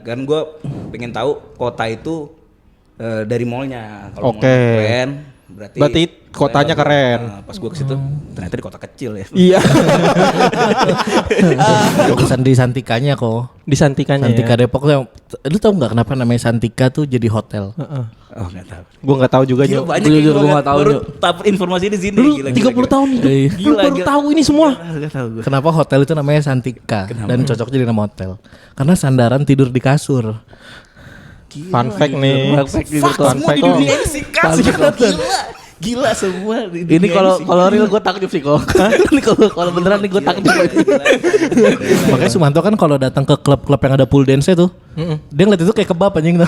Kan gue pengen tahu kota itu dari mallnya. Kalau Oke. mall keren, berarti kotanya keren. Pas gue ke situ ternyata di kota kecil ya. Iya. Bukan di Santikanya kok. Di Santikanya. Santika Ya? Depok tuh. Lu tau nggak kenapa namanya Santika tuh jadi hotel? Oh nggak tahu. Gue nggak tahu juga. Gila, Nyok. banyak Jujur, yang gua nggak tahu, baru Nyok. dapat informasi di sini. Lu Gila, 30 tahun nih. Gila, Lu baru gila. tahu ini semua. Nggak tahu gue. Kenapa hotel itu namanya Santika dan cocok jadi nama hotel? Karena sandaran tidur di kasur. Fun fact nih. Fun fact gitu. Fuck, semua di kok. dunia ini singkat. Gila semua di dunia Ini kalau singkat. real gue takjub sih kok. Ini kalau beneran nih gue takjub. Makanya Sumanto kan kalau datang ke klub-klub yang ada pool dance itu, dia ngeliat itu kayak kebab anjing. Dia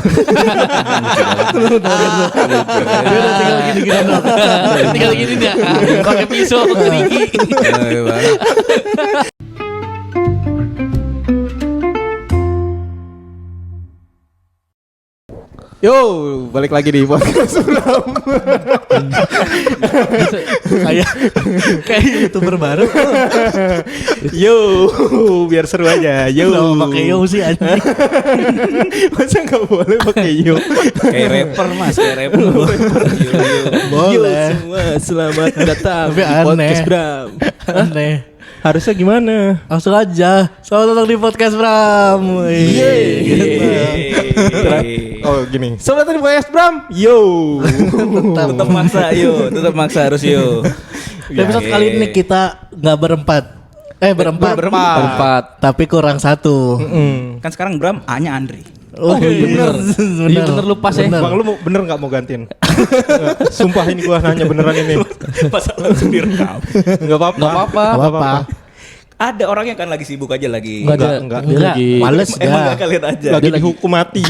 udah tinggal gini-gini doang. Tinggal gini dia. Pakai pisau, gigi. Yo, balik lagi di podcast Bram. Kayak YouTuber baru. Yo, biar seru aja. Yo. Kenapa pakai yo sih anjing? Masa nggak boleh pakai yo? Kayak rapper mas, kayak rapper. Boleh. Yo semua, selamat datang Tapi di aneh. podcast Bram. Aneh. Harusnya gimana? Langsung aja. Selamat datang di podcast Bram. Oh gini. Selamat datang di podcast Bram. Yo. Tetap maksa yo, tetap maksa harus yo. Episode kali ini kita nggak berempat. Berempat. Tapi kurang satu. Kan sekarang Bram A-nya Andri. Oh iya bener. Iya bener lu pas ya. Bang lu bener nggak mau gantiin? Sumpah ini gua nanya beneran ini. Pas langsung direkam. Nggak apa-apa. Nggak apa-apa. Gak apa-apa. Ada orang yang kan lagi sibuk aja lagi. Enggak. Dia lagi Males Emang dah. gak kalian aja. Lagi dihukum mati.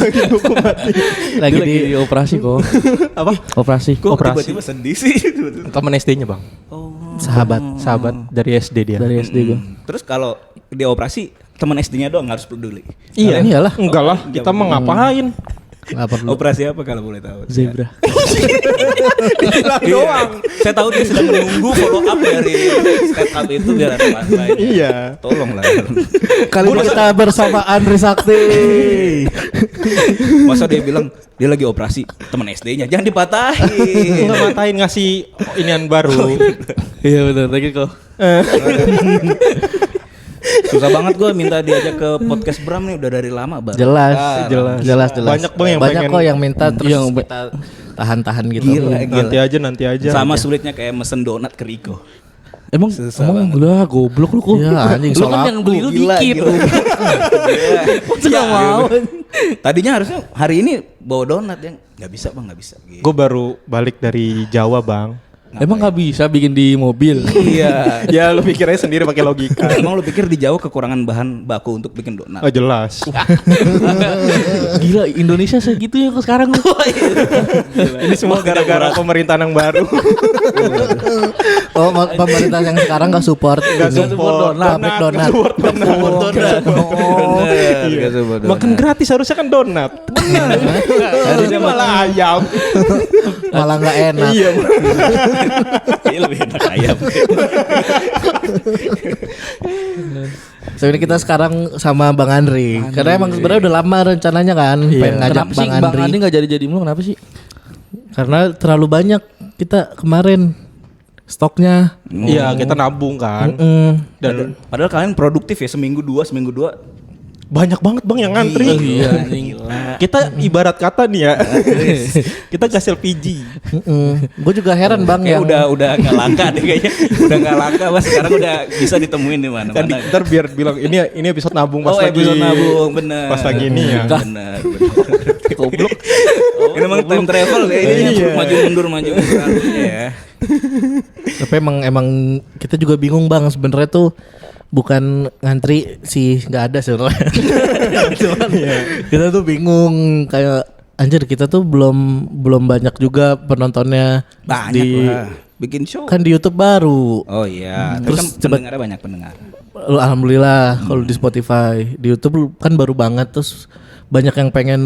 Lagi dihukum mati. Lagi lagi di di operasi kok. Apa? Operasi. Kok operasi. tiba-tiba sedih sih? Temen SD-nya bang. Sahabat dari SD dia. Dari SD gue. Terus kalau dia operasi teman SD-nya doang harus peduli. Iya. Iyalah. Enggak lah. Kita mau ngapain? Gak perlu. Operasi apa kalau boleh tahu? Zebra. Hilang doang. Saya tahu dia sedang menunggu follow up dari step up itu biar ada lain. Iya. Tolonglah. Kali ini kita bersama Andri Sakti. Masa dia bilang dia lagi operasi teman SD-nya, jangan dipatahin. Enggak matain ngasih inian baru. Iya benar lagi kok. Susah banget gue minta diajak ke podcast Bram nih udah dari lama banget. Jelas. Banyak bang yang Banyak pengen. kok yang minta terus kita tahan-tahan gitu. Gila. Nanti aja. Sama sulitnya kayak mesen donat ke Riko. Emang Susah emang udah goblok lu kok. Iya anjing Lu soal kan yang beli lu Gila, dikit. gila. Gila. Masa nggak mau? Tadinya harusnya hari ini bawa donat yang nggak bisa bang, nggak bisa. Gitu. Gue baru balik dari Jawa bang. Emang nggak bisa bikin di mobil. Iya. Ya lu pikir aja sendiri pakai logika. Emang lu pikir di Jawa kekurangan bahan baku untuk bikin donat? Oh jelas. Gila Indonesia segitu ya sekarang lu. Ini semua gara-gara pemerintahan yang baru. Oh, pemerintah yang sekarang gak support. Gak ini. support Pabrik donat. Oh, Iya. Makan gratis harusnya kan donat. Harusnya malah ayam. Malah gak enak. Iya. Iya lebih enak ayam. Sebenarnya kita sekarang sama Bang Andri. Karena emang sebenarnya udah lama rencananya kan pengen ngajak Kenapa sih Bang Bang Andi Andri. nggak jadi mulu kenapa sih? Karena terlalu banyak kita kemarin stoknya. Iya kita nabung kan. Dan Padahal kalian produktif ya seminggu dua. banyak banget bang yang ngantri. Iya. Kita ibarat kata nih ya. Kita gas LPG. Gue juga heran Bang Kayak yang udah nggak langka deh kayaknya. Udah nggak langka, mas. Sekarang udah bisa ditemuin di mana. Kan ntar biar bilang ini episode nabung pas Oh, lagi episode nabung, bener. Pas lagi ini ya. Bener. Goblok. Ini memang time travel kayaknya. Iya. Maju mundur artinya ya. Tapi emang kita juga bingung Bang sebenarnya tuh bukan ngantri sih nggak ada sebenarnya. Cuman kita tuh bingung kayak anjir kita tuh belum banyak juga penontonnya Banyak di lah. Bikin show. kan di YouTube baru. Oh iya. Terus Terus kan pendengarnya banyak pendengar. Alhamdulillah kalau di Spotify, di YouTube kan baru banget terus banyak yang pengen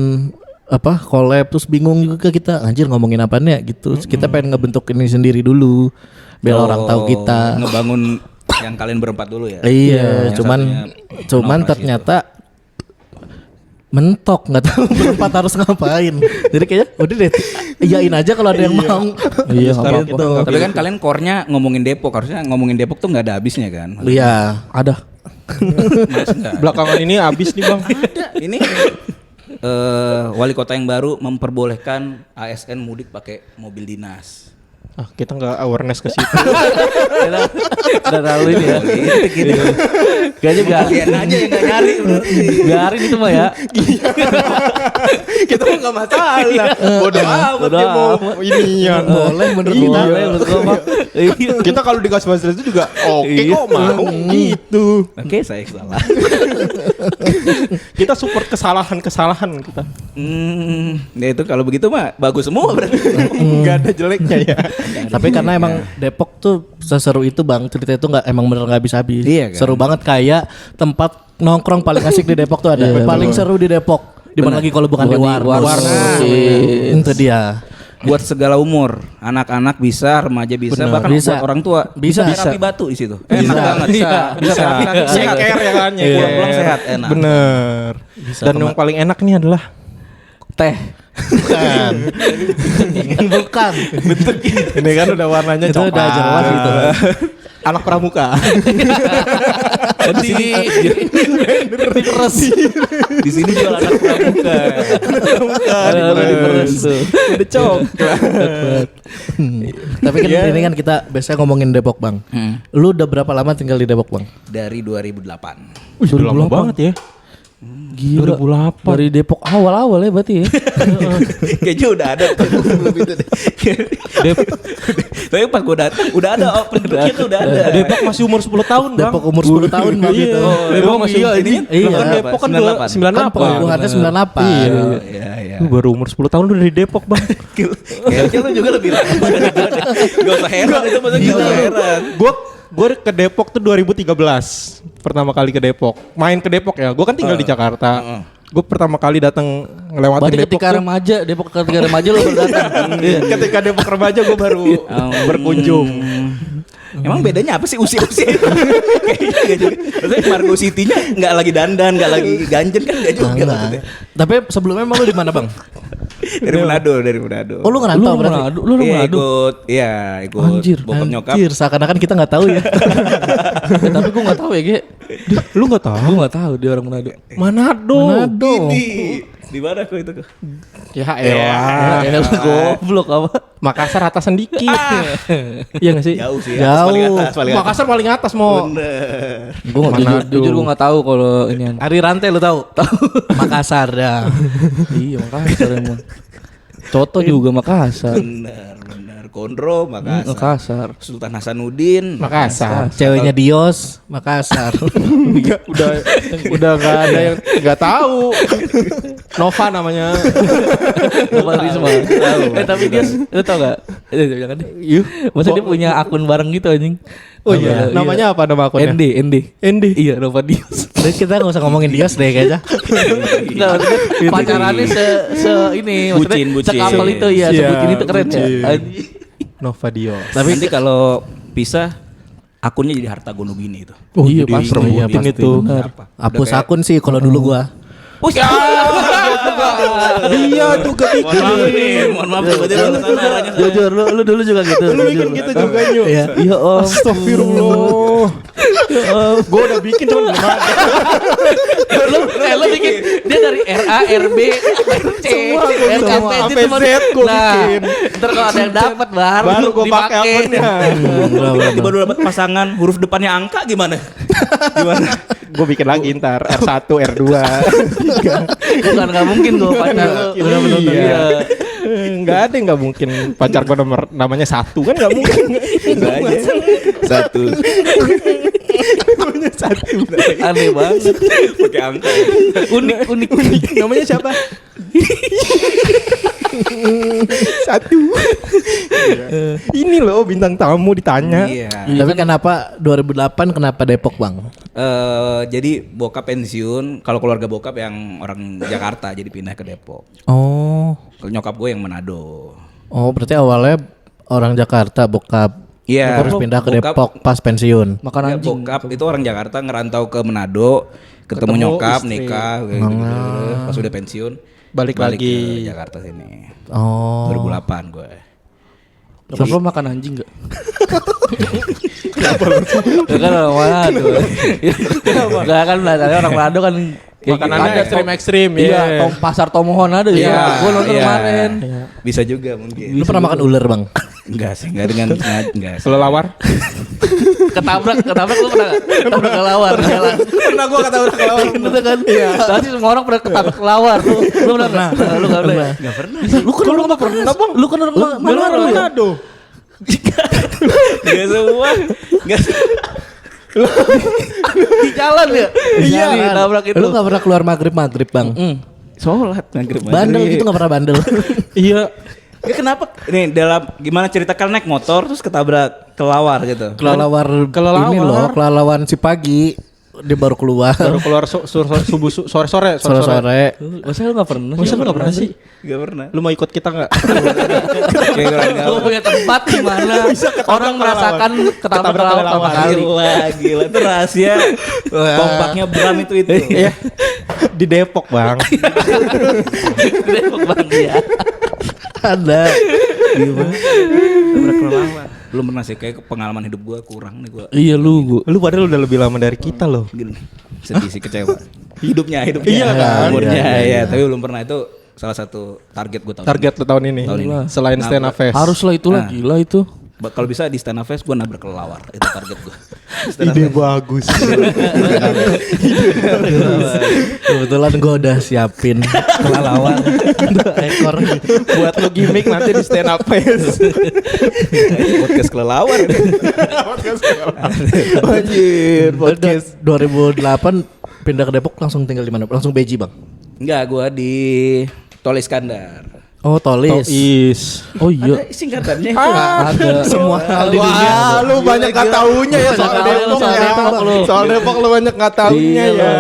apa collab terus bingung juga kita anjir ngomongin apaan ya gitu. Terus kita pengen ngebentuk ini sendiri dulu biar orang tahu kita. Ngebangun yang kalian berempat dulu ya. Iya, Yang cuman satunya operasi ternyata mentok, nggak tahu berempat harus ngapain. Jadi kayaknya udah deh, iyain aja kalau ada yang mau. Iya, nggak apa-apa. Gitu. Tapi kan kalian core-nya ngomongin Depok, harusnya ngomongin Depok tuh nggak ada habisnya kan? Iya. Ada. Mas enggak. Belakangan ini habis nih Bang. Ini wali kota yang baru memperbolehkan ASN mudik pakai mobil dinas. Ah, kita nggak awareness ke situ. Udah tahu ini ya. Gitu. Kayaknya Kalian aja yang nggak nyari. biarin itu mah ya. Kita mah nggak masalah. Bodoh amat dia mau inian. Boleh menurut kita. Boleh menurut gua mah. Iya. Kita kalau dikasih fasilitas itu juga oke Iya. kok mau gitu. Oke, saya salah. Kita support kesalahan-kesalahan kita. Ya itu kalau begitu mah bagus semua berarti. Nggak ada jeleknya ya. Tapi karena emang Depok tuh seseru itu Bang, cerita itu nggak emang bener nggak habis-habis. Iya kan? Seru banget, kayak tempat nongkrong paling asik di Depok tuh ada. Iya, Paling seru di Depok. Di mana lagi kalau bukan di Warna. Itu dia. Buat segala umur, anak-anak bisa, remaja bisa, bahkan Bisa. buat orang tua Bisa. terapi batu di situ. Enak banget. Bisa. Terapi kaki sehat. Ceker ya kan. Pulang-pulang sehat, enak. Bener. Dan yang paling enak nih adalah Teh. Bukan. Bukan. ini kan udah warnanya Itu coklat. udah jelas gitu. Anak pramuka. Di sini Di sini jual anak pramuka. diperes tuh. Udah coklat. Tapi kan ini kan kita biasanya ngomongin Depok Bang. Lu udah berapa lama tinggal di Depok Bang? Dari 2008. Udah lama banget ya. Gila. 2008. Dari Depok awal-awal ya berarti ya. Kayaknya udah ada tuh belum itu deh. Tapi pas gue datang udah ada penduduknya tuh udah ada. Depok masih umur 10 tahun Bang. Depok umur 10 tahun Bang Iya. gitu. Depok masih ini. Iya. Kan Depok kan 98. 98. Gue kata 98. Iya, iya. Lu baru umur 10 tahun lu dari Depok Bang. Kayaknya lu juga lebih lama dari gue deh. Gak usah heran itu maksudnya gak usah heran. Gue ke Depok tuh 2013 pertama kali ke Depok. Main ke Depok ya. Gue kan tinggal di Jakarta. Gue pertama kali datang ngelewatin Berarti Depok ketika tuh. remaja, Depok ketika remaja lo baru datang. Ketika Depok remaja gue baru berkunjung. Emang bedanya apa sih usia-usia itu? Kayaknya gak juga. Maksudnya Margo City-nya gak lagi dandan, gak lagi ganjen kan gak juga Enggak. maksudnya. Tapi sebelumnya emang lu di mana Bang? Dari Manado. Oh lu ngerantau berarti? Lu orang Manado. Ikut Anjir. bokap nyokap. Anjir, seakan-akan kita nggak tahu ya. Tapi gue nggak tahu ya, Ge. Lu nggak tahu? Gue nggak tahu dia orang Manado. Manado. Di mana kok itu? Ya elah. Ya lu goblok apa? Makassar atasan dikit. Iya gak sih? Jauh sih. Jauh. Paling atas. Makassar paling atas mau. Bener. Gue jujur gue nggak tahu kalau ini. Ari Rantai lu tahu? Tahu. Makassar dah. Iya Makassar emang. Toto juga Makassar. Bener. Kondro, Makassar. Makassar. Sultan Hasanuddin, Makassar. Ceweknya Dios, Makassar. udah gak ada yang gak tahu. Nova namanya. Nova Risma. Tapi dia, lu tau gak? Jangan deh. Masa dia punya akun bareng gitu anjing. Oh iya. Namanya apa nama akunnya? ND. Iya, Nova Dios. Jadi kita nggak usah ngomongin Dios deh kayaknya. Nggak, maksudnya pacarannya se ini, maksudnya Bucin. sekapal itu ya, Iya, sebutin itu keren ya. bucin. Anjing. Nova Dios. Tapi nanti kalau pisah akunnya jadi harta gono gini itu. Oh Iya, jadi pasti. sebutin Iya, pasti. itu. Benar. Hapus akun sih kalau dulu gua. Dia juga bikin. Mohon maaf tiba-tiba ke sana arahnya. Jujur, lu dulu juga gitu. Lu bikin gitu juga Nyu. Iya. Iya om. Astagfirullah. Gue udah bikin cuman belum ada. Lu bikin dia dari RA, RB, RC, Semua RKP sampai Z gua bikin. Ntar kalau ada yang dapat Baru gue pakai akunnya. Tiba-tiba lu dapat pasangan huruf depannya angka gimana? Gue bikin lagi ntar R1, R2. Bukan nggak mungkin gue pacar lu. Bener-bener Iya. Nggak ada yang nggak mungkin pacar gue namanya satu kan nggak mungkin. Satu. Namanya satu. Aneh banget. Pakai angka. Unik. Namanya siapa? Satu. Ini loh bintang tamu ditanya. Iya. Tapi kenapa 2008 kenapa Depok Bang? Jadi bokap pensiun, kalau keluarga bokap yang orang Jakarta jadi pindah ke Depok. Oh. Kalau nyokap gue yang Manado. Oh, berarti awalnya orang Jakarta bokap. Iya. Terus pindah ke Bokap- Depok pas pensiun. Makan Ya, anjing. bokap itu orang Jakarta ngerantau ke Manado ketemu nyokap, istri. nikah, kayak gitu. Pas udah pensiun, Balik lagi. ke Jakarta sini. Oh. 2008 gue. Terus lo makan anjing gak? Kenapa lu? Kan orang Manado. Gak kan belajarnya orang Manado kan Makanannya ada ekstrim-ekstrim, Iya, pasar Tomohon ada ya. Gue nonton kemarin. Bisa juga mungkin. Lu pernah makan ular, Bang? Enggak sih, enggak dengan sengaja, enggak sih. Kelelawar. Ketabrak lu pernah gak? Ketabrak kelawar. Pernah gua ketabrak kelelawar. Gitu kan? Iya. Tadi semua orang pernah ketabrak kelawar. Lu pernah gak? Lu gak pernah? Enggak pernah. Lu kan orang pernah. Lu kan orang Manado. Enggak semua. Enggak. di jalan ya? Iya, ditabrak itu. Lu gak pernah keluar maghrib, Bang? Sholat maghrib. Bandel gitu gak pernah bandel. Iya. Ya kenapa? Nih dalam gimana ceritakan naik motor terus ketabrak kelawar gitu. Kelelawar ini loh, kelelawar si pagi. Dia baru keluar. Baru keluar subuh sore-sore. Sore-sore. Masa lu gak pernah? Masa lu gak pernah sih? Gak pernah. Lu mau ikut kita gak? Kayak orang Lu punya tempat di mana orang merasakan ketabrak kelawar pertama kali. Gila itu rahasia. Kompaknya Bram itu. Iya. Di Depok, Bang. Depok Bang ya. Ada. Ketabrak kelawar. Belum pernah sih, kayak pengalaman hidup gue kurang nih gue. Iya lu. Lu padahal udah lebih lama dari kita loh. Gini, sedih sih, kecewa. Hidupnya. Iya kan? Umurnya Iya. ya, tapi belum pernah, itu salah satu target gue tahun Target lu tahun ini. Tahun ini. Selain stand up fest. Haruslah itulah Nah. gila itu. Kalau bisa di stand up fest gue nabrak kelelawar, itu target gue. Ide bagus. Kebetulan gue udah siapin kelelawar 2 ekor. Buat lu gimmick nanti di stand up fest. Podcast kelelawar. Anjir, podcast. 2008 pindah ke Depok, langsung tinggal di mana? Langsung Beji, Bang. Enggak, gue di Tol Iskandar. Oh, Tolis. Is. Oh iya. Ada singkatannya. Ada semua hal di dunia. Wah, lu banyak gak taunya ya soal Depok soal ya. Depok lu. Soal Depok lu banyak gak taunya ya.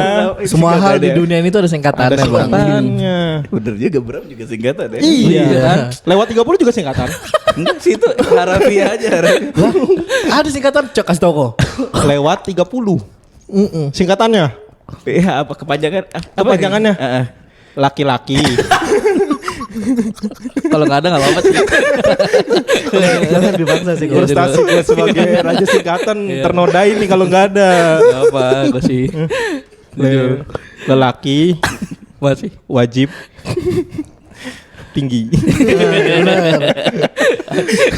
Semua hal di dunia ini tuh ada Ada singkatannya, Bang. singkatannya. Bener juga, Bram juga singkatan ya. Iya Iya. kan? Lewat 30 juga singkatan. Enggak sih, itu harafiah aja. Lah, ada singkatan, cek kasih tau kok. Lewat 30. Singkatannya. Iya, apa kepanjangan? Kepanjangannya? Heeh. Laki-laki. Kalau nggak ada nggak apa-apa sih. Jangan dipaksa sih kalau Prestasi gue sebagai raja singkatan ternodai nih kalau nggak ada. Nggak apa, gue sih. Lelaki Masih. wajib tinggi.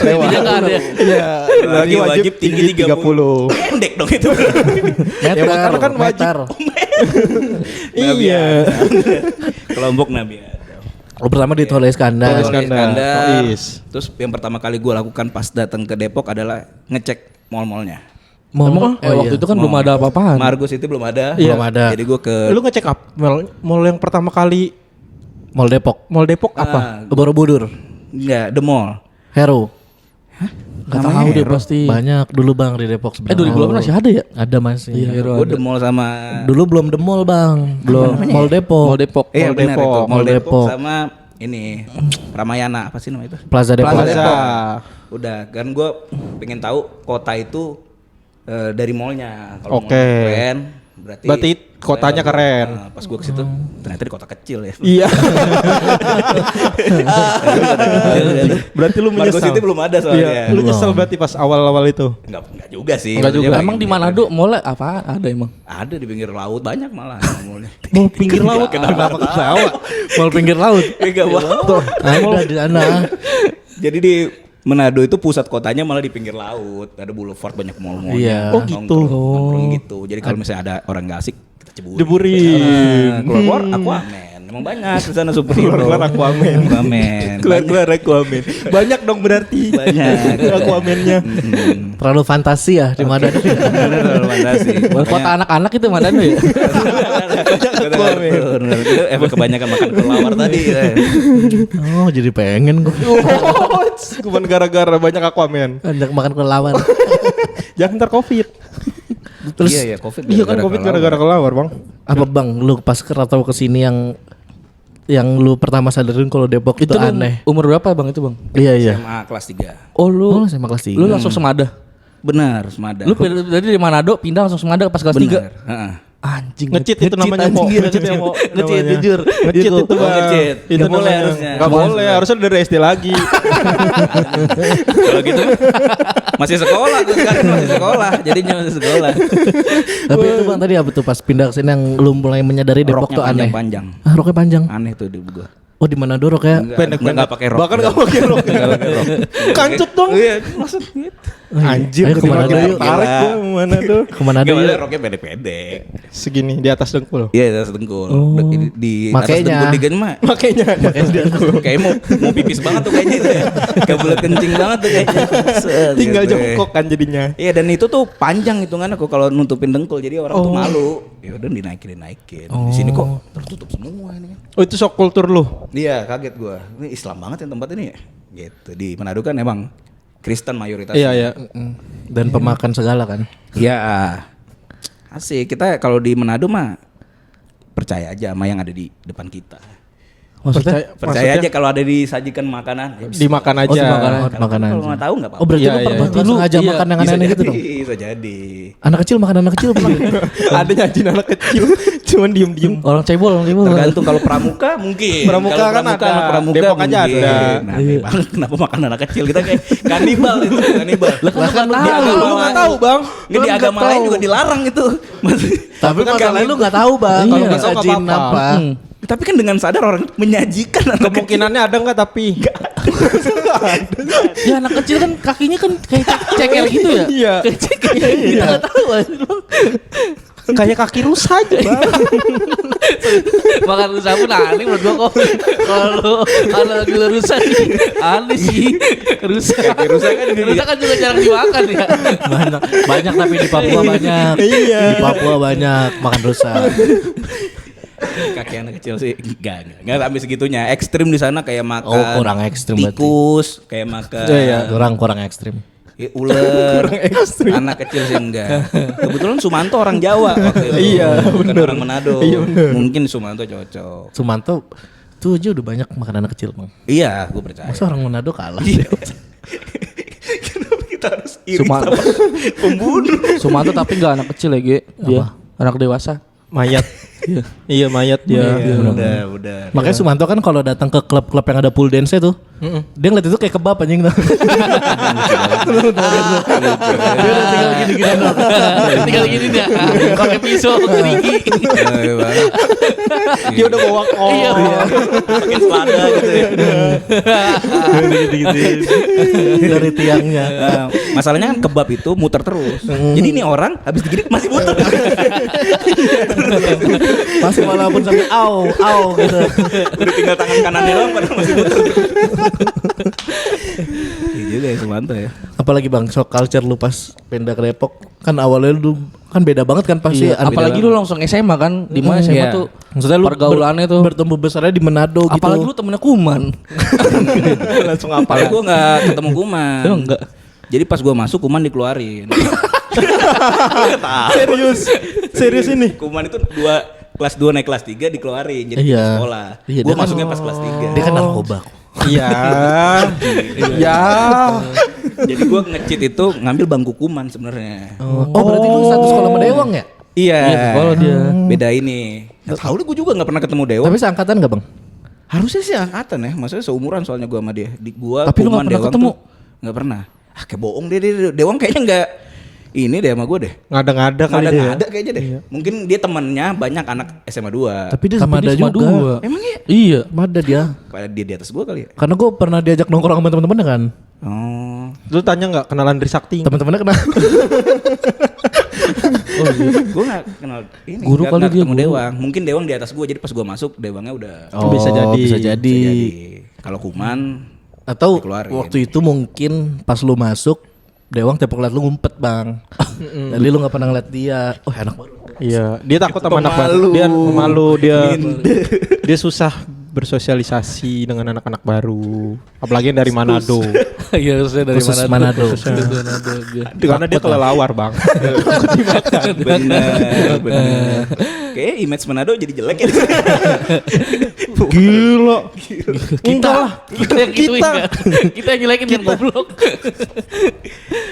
Lewat. Nggak ada. ya? Iya, lelaki wajib tinggi 30. Pendek dong itu. meter, karena kan wajib. meter. Iya. Kelompok Nabi Adam. Oh, pertama di Tol Iskandar. Tol Iskandar. Tois. Terus yang pertama kali gue lakukan pas datang ke Depok adalah ngecek mall-mallnya. Emang waktu itu kan belum ada apa-apaan. Margus itu belum ada. Belum ada. Jadi gue ke Lu ngecek apa? Mall yang pertama kali Mall Depok. Mall Depok apa? Borobudur. enggak, The Mall. Hero. Gak tahu deh pasti. Banyak dulu, Bang, di Depok sebenarnya. 2008 masih ada ya? Ada masih. Iya, Hero Gue ada. The Mall sama Dulu belum The Mall, Bang. Belum. Mall Depok. Mall Depok. Iya Mall benar Depok. itu. Mall Mall Depok Depok. sama ini Ramayana, apa sih nama itu? Plaza Depok. Plaza Depok. Udah. Udah, kan gue pengen tahu kota itu dari mallnya. Kalau Oke. mall keren, berarti kotanya keren. Pas gue ke situ, ternyata di kota kecil ya. Iya. Berarti lu Margo menyesal. City belum ada soalnya. Iya, lu nyesel berarti pas awal-awal itu. Enggak juga sih. Enggak juga. Maksudnya Emang di Manado mall apa ada emang? ada di pinggir laut banyak malah mallnya. Mall pinggir laut. Kenapa ketawa? Mall pinggir laut. Enggak mau. Ada di sana. Jadi di Manado itu pusat kotanya malah di pinggir laut. Ada boulevard, banyak mall-mall. Iya. Oh, gitu. Nongkrong gitu. Jadi kalau misalnya ada orang nggak asik, kita ceburin. Deburin. Keluar Aquaman. Emang banyak di sana superhero. Keluar Aquaman. Aquaman. Keluar Aquaman. Banyak dong berarti. Banyak. Aquaman-nya. Terlalu fantasi ya di Manado. Bener, fantasi. Buat kota anak-anak itu Manado ya? Itu efek kebanyakan makan kelawar tadi. Oh, jadi pengen gue. Cuman gara-gara banyak Aquaman. Ajak makan kelelawar. Jangan ntar Covid. Terus Iya, Covid. Iya kan Covid gara-gara kelawar, Bang. apa, Bang, lu pas kerantau ke sini yang lu pertama sadarin kalau Depok itu Itu lu aneh. umur berapa Bang itu Bang? Iya, iya. SMA kelas 3. Oh lu Oh, SMA kelas 3. lu langsung Semada. Benar, Semada. Lu dari Manado pindah langsung Semada pas kelas 3. Benar. Heeh. Anjing. Ngecit itu namanya, Mo. Ngecit ya, Mo. Ngecit Namanya. jujur. Ngecit itu Bang. ngecit. Itu Nggak boleh namanya. harusnya. Nggak boleh, harusnya dari SD lagi. Kalau gitu masih sekolah tuh sekarang masih sekolah. Jadinya masih sekolah. Tapi itu Bang tadi apa tuh pas pindah ke sini yang lu mulai menyadari Depok Roknya tuh aneh. panjang-panjang. Ah, roknya panjang. Aneh tuh di gua. Oh di mana rok ya? Enggak pakai rok. Bahkan nggak pakai rok. Kancut dong. Iya, maksud gitu. Anjir, Ayo kemana semakin dulu yuk? tertarik gua kemana tuh? Kemana Enggak dulu? boleh roknya pendek-pendek. Segini di atas dengkul. Iya, di atas dengkul. Di atas Makanya. dengkul digini mah. Makanya. Kayak mau pipis banget tuh kayaknya itu ya. Kayak bulat kencing banget tuh kayaknya. Set, Tinggal gitu. jongkok kan jadinya. Iya, dan itu tuh panjang hitungannya kok kalau nutupin dengkul. Jadi orang tuh malu. Ya udah dinaikin. Di sini kok tertutup semua ini kan. Oh itu shock kultur lu. Iya, kaget gua. Ini Islam banget yang tempat ini ya. Gitu. Di Manado kan emang Kristen mayoritas. Iya iya. Dan pemakan segala kan. Iya. Asik. Kita kalau di Manado mah percaya aja sama yang ada di depan kita. Maksudnya? Percaya aja kalau ada disajikan makanan. Ya Dimakan Oh, aja. dimakan. Kalau Makanan kalau aja. nggak tahu nggak Oh apa-apa. berarti Iya, lu iya. pernah Berarti lu- sengaja iya, makan yang Bisa aneh-aneh jadi, gitu dong? bisa jadi. Anak kecil makan anak kecil pernah. Ada nyajiin anak kecil, cuman diem-diem. Orang cebol. Tergantung kalau pramuka mungkin. Pramuka Kalau kan ada. anak pramuka Depok aja mungkin. ada. Nah, Bang, kenapa makan anak kecil? Kita kayak kanibal itu, kanibal. Lah kan lu Di tahu. agama Lu nggak tahu Bang. Nggak, di Lu agama nggak lain tahu. juga dilarang itu. Tapi kan masalahnya kalau lu nggak tahu Bang. Kalau Kalau nggak tahu nggak disajiin apa-apa. apa. Tapi kan dengan sadar orang menyajikan anak kecil. Kemungkinannya ada nggak tapi? Ya anak kecil kan kakinya kan kayak ceker gitu ya. Iya. Kayak ceker. Kita enggak tahu anjir, Bang. Kayak kaki rusa aja Bang. Makan rusa pun aneh menurut gua kok. Kalau lagi rusa sih aneh sih. Rusa. Kaki rusa kan Rusa kan juga jarang dimakan ya. Banyak tapi di Papua banyak. Iya. Di Papua banyak makan rusa. Kaki anak kecil sih enggak sampai segitunya. Ekstrim di sana kayak makan Oh, kurang ekstrim berarti. tikus, kayak makan Kurang ekstrim. ular. Anak kecil sih enggak. Kebetulan Sumanto orang Jawa waktu itu. Iya, Bukan bener. orang Manado. Iya, bener. Mungkin Sumanto cocok. Sumanto tuh aja udah banyak makan anak kecil Bang. Iya, gue percaya. Masa orang Manado kalah? Kenapa kita harus iri Suma- sama pembunuh? Sumanto tapi enggak anak kecil ya, Ge. Dia anak dewasa. Mayat. Iya mayat dia. Udah. Makanya Sumanto kan kalau datang ke klub-klub yang ada pool dance tuh, dia ngeliat itu kayak kebab anjing. Dia udah tinggal gini-gini doang. Tinggal gini dia. Pakai pisau gigi. Dia udah bawa kol. Iya. Makin selada gitu ya. Dari tiangnya. Nah, masalahnya kan kebab itu muter terus. Jadi ini orang habis digigit masih muter. Masih walaupun sampai au gitu. Udah tinggal tangan kanannya doang padahal masih muter. Iya juga ya Sumanto ya. Apalagi Bang, shock culture lu pas pindah ke Depok. Kan awalnya lu kan beda banget kan pasti. Iya, apalagi lu langsung SMA kan. Di mana SMA Iya. tuh Maksudnya lu pergaulannya tuh. bertumbuh besarnya di Manado gitu. Apalagi lu temennya Kuman. Langsung apa? Padahal gue gak ketemu Kuman. Emang enggak? Jadi pas gue masuk Kuman dikeluarin. Serius ini. Kuman itu kelas 2 naik kelas 3 dikeluarin. Jadi Iya. ke sekolah. Iya, Gue dia kan- masuknya pas kelas 3. Dia kan narkoba. Iya. Ya. Jadi gue ngecit itu ngambil bangku Kuman sebenarnya. Oh, berarti lu satu sekolah sama Dewang ya? Iya. sekolah dia. Beda ini. Nggak tahu deh gue juga nggak pernah ketemu Dewa. Tapi seangkatan gak Bang? Harusnya sih angkatan ya. Maksudnya seumuran soalnya gue sama dia. Di gua Tapi lu nggak Kuman, pernah Dewang ketemu? tuh Nggak pernah. Ah kayak bohong deh. Dewang kayaknya nggak ini deh sama gue deh. Ngada-ngada kali Nggak dia. ada kayaknya deh. Mungkin dia temannya banyak anak SMA 2. Tapi dia sama ada juga. Emang iya? Iya. Mada dia. Pada dia di atas gue kali ya. Karena gue pernah diajak nongkrong sama teman-temannya kan. Oh. Lu tanya nggak kenalan Trisakti? Teman-temannya kenal. Gue gak kenal ini. Guru nggak kali dia, ketemu guru. Dewang. Mungkin Dewang di atas gue. Jadi pas gue masuk Dewangnya udah. Bisa jadi. Bisa Bisa jadi. jadi. Kalau Kuman. Atau Dikeluarin. waktu itu mungkin pas lu masuk Dewang tiap ngeliat lu ngumpet Bang. Jadi lu gak pernah ngeliat dia. Oh enak banget. Iya, dia takut sama anak baru. Dia pemalu, dia susah bersosialisasi dengan anak-anak baru. Apalagi yang dari Manado. Iya harusnya dari Khusus Manado. Manado. Khusus Manado dia. Karena dia kelelawar, Bang. Benar. Kayak image Manado jadi jelek ya. Gila. Kita yang gituin kan. Kita yang jelekin kan goblok.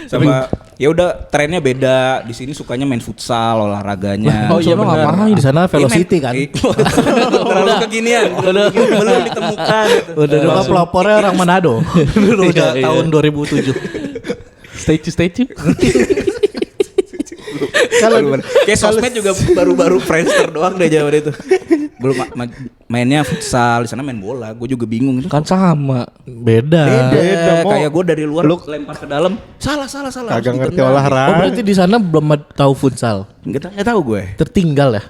Sama ya udah trennya beda. Di sini sukanya main futsal olahraganya. Oh iya Sono benar. ngapain? Di sana Velocity kan. Terlalu kekinian. Belum ditemukan. Udah dulu pelopornya orang Manado. Dulu udah Iya. tahun 2007. Statue. Kalau kayak sosmed juga baru-baru Friendster doang deh zaman itu. Belum mainnya futsal, di sana main bola. Gue juga bingung itu. Kan sama. Beda. Beda, Mo. kayak gue dari luar Lu- lempar ke dalam. Salah. Kagak harus di ngerti tengah. Oh olahraga. berarti di sana belum tahu futsal. Nggak tahu gue. Tertinggal ya.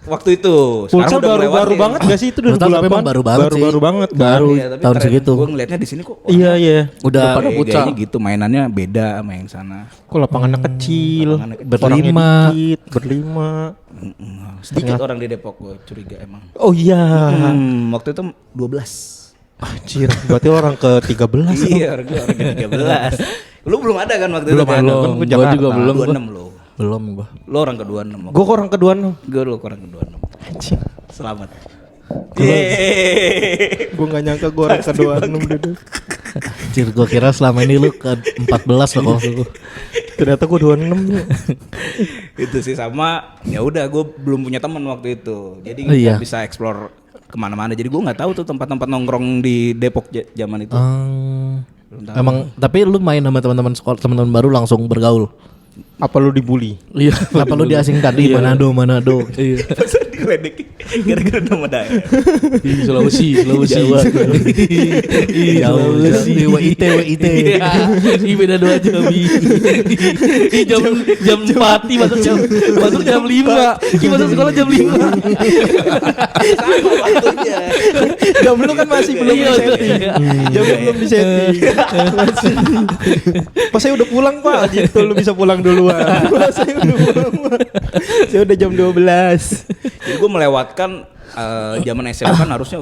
Waktu itu. Futsal udah baru-baru melewati. banget gak sih itu Futsal 2008? memang baru banget sih. Baru banget kan? Baru Iya, tapi tahun tren segitu. Gue ngeliatnya di sini kok. Iya. Udah pada futsal. Kayaknya gitu mainannya beda sama yang sana. Kok lapangannya kecil, Lapangannya kecil. Berlima. orangnya dikit, berlima. Sedikit orang di Depok gue curiga emang. Oh iya. Waktu itu 12. Anjir, berarti orang ke-13. Iya, orang ke-13. Lu belum ada kan waktu Belum itu? kan? ada, kan gua Jakarta. juga belum. 26 lu. belum gua. Lu orang ke-26. Gue orang ke-26. Gue lu orang ke-26. Anjir. Selamat. Gue gak nyangka gue orang ke-26 dulu. Anjir gua kira selama ini lu ke 14 lah kalau lu. Ternyata gue 26 ya. Itu sih sama ya udah gue belum punya teman waktu itu. Jadi Oh, iya. nggak bisa explore kemana-mana. Jadi gue nggak tahu tuh tempat-tempat nongkrong di Depok zaman itu. Belum tahu. Emang tapi lu main sama teman-teman sekolah, teman-teman baru langsung bergaul. Apa lu dibully? Iya. Kenapa lu diasingkan di Manado? Iya. Masa diledekin gara-gara nama daerah. Di Sulawesi. Jawa. Iya, WIT. Iya. Ih beda 2 jam. Ih jam 4 masuk jam 5. Ih masuk sekolah jam 5. Sama waktunya. Jam lu kan masih belum Iya, disetting. iya. Jam lu belum disetting. Pas saya udah pulang pak, gitu lu bisa pulang duluan. Pas saya udah pulang pak. Saya udah jam 12. Jadi gue melewatkan zaman SMA kan harusnya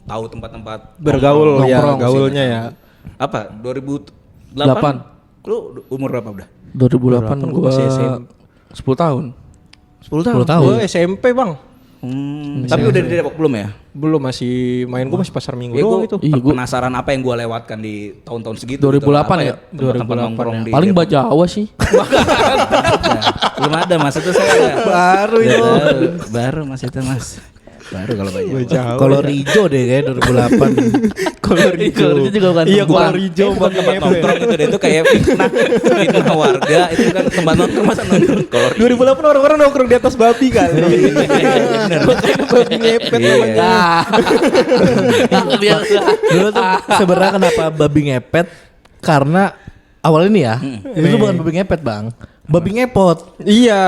tahu tempat-tempat Bergaul ya, nongkrong gaulnya sih. ya. Apa? 2008? 8. Lu umur berapa udah? 2008 gua masih SMP. 10 tahun. 10 tahun. 10 tahun. Gue SMP bang. Tapi udah di Depok belum ya? Belum, masih main gue masih pasar minggu Ya doang gue itu. Iya, gua- penasaran apa yang gue lewatkan di tahun-tahun segitu. 2008 gitu. Apa ya? Tempat-tempat 2008 nongkrong ya. di Paling Depok. Mbak Jawa sih. Belum ada mas itu saya. Baru itu. Baru mas itu mas. Baru kalau banyak. Jauh. Kalau Rijo deh kayak 2008. Kolor Kalau itu juga bukan Iya, tempat. kolor hijau Bukan tempat nongkrong itu deh, itu kayak fitnah warga, itu kan tempat nongkrong masa nongkrong kolor 2008 orang-orang nongkrong di atas babi kan. Makanya babi ngepet Iya. namanya. Dia Dulu tuh sebenarnya kenapa babi ngepet? Karena awal ini ya, itu bukan babi ngepet bang, babi ngepot. Iya.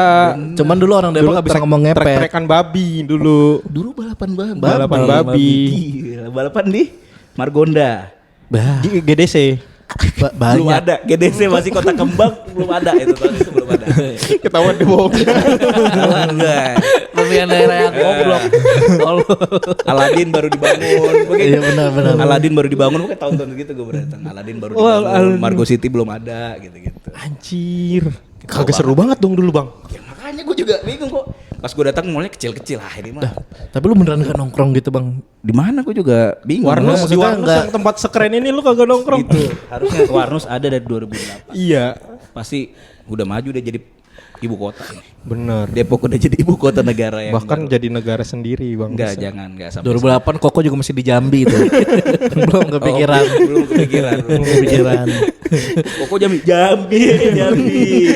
Cuman dulu orang Depok nggak bisa ngomong ngepet. Trek-trekan babi dulu. Dulu balapan babi. Balapan babi. Gila, balapan di Margonda. Bah, GDC. Belum banyak. ada. GDC masih Kota Kembang belum ada itu tahun itu belum ada. Ketahuan di bawah. Enggak. pemilihan daerah yang goblok. Tolol. Aladin baru dibangun. Iya benar-benar. Aladin baru dibangun pokoknya tahun-tahun gitu gue berdatang. Aladin baru Oh, dibangun. Margo City belum ada gitu-gitu. Anjir. Kagak seru banget dong dulu bang. Ya, makanya gue juga bingung kok. Pas gue datang mallnya kecil-kecil ini mah. Tapi lu beneran gak nongkrong gitu bang? Di mana gue juga bingung. Warnus, di maksudnya Warnus enggak. yang tempat sekeren ini lu kagak nongkrong. Itu harusnya Warnus ada dari 2008. Iya. Pasti udah maju udah jadi ibu kota. Bener. Depok udah jadi ibu kota negara yang Bahkan jadi negara sendiri bang. enggak Bisa. jangan enggak sampai 2008 Koko juga masih di Jambi itu. Belum kepikiran. belum kepikiran. Belum kepikiran. Kok Jambi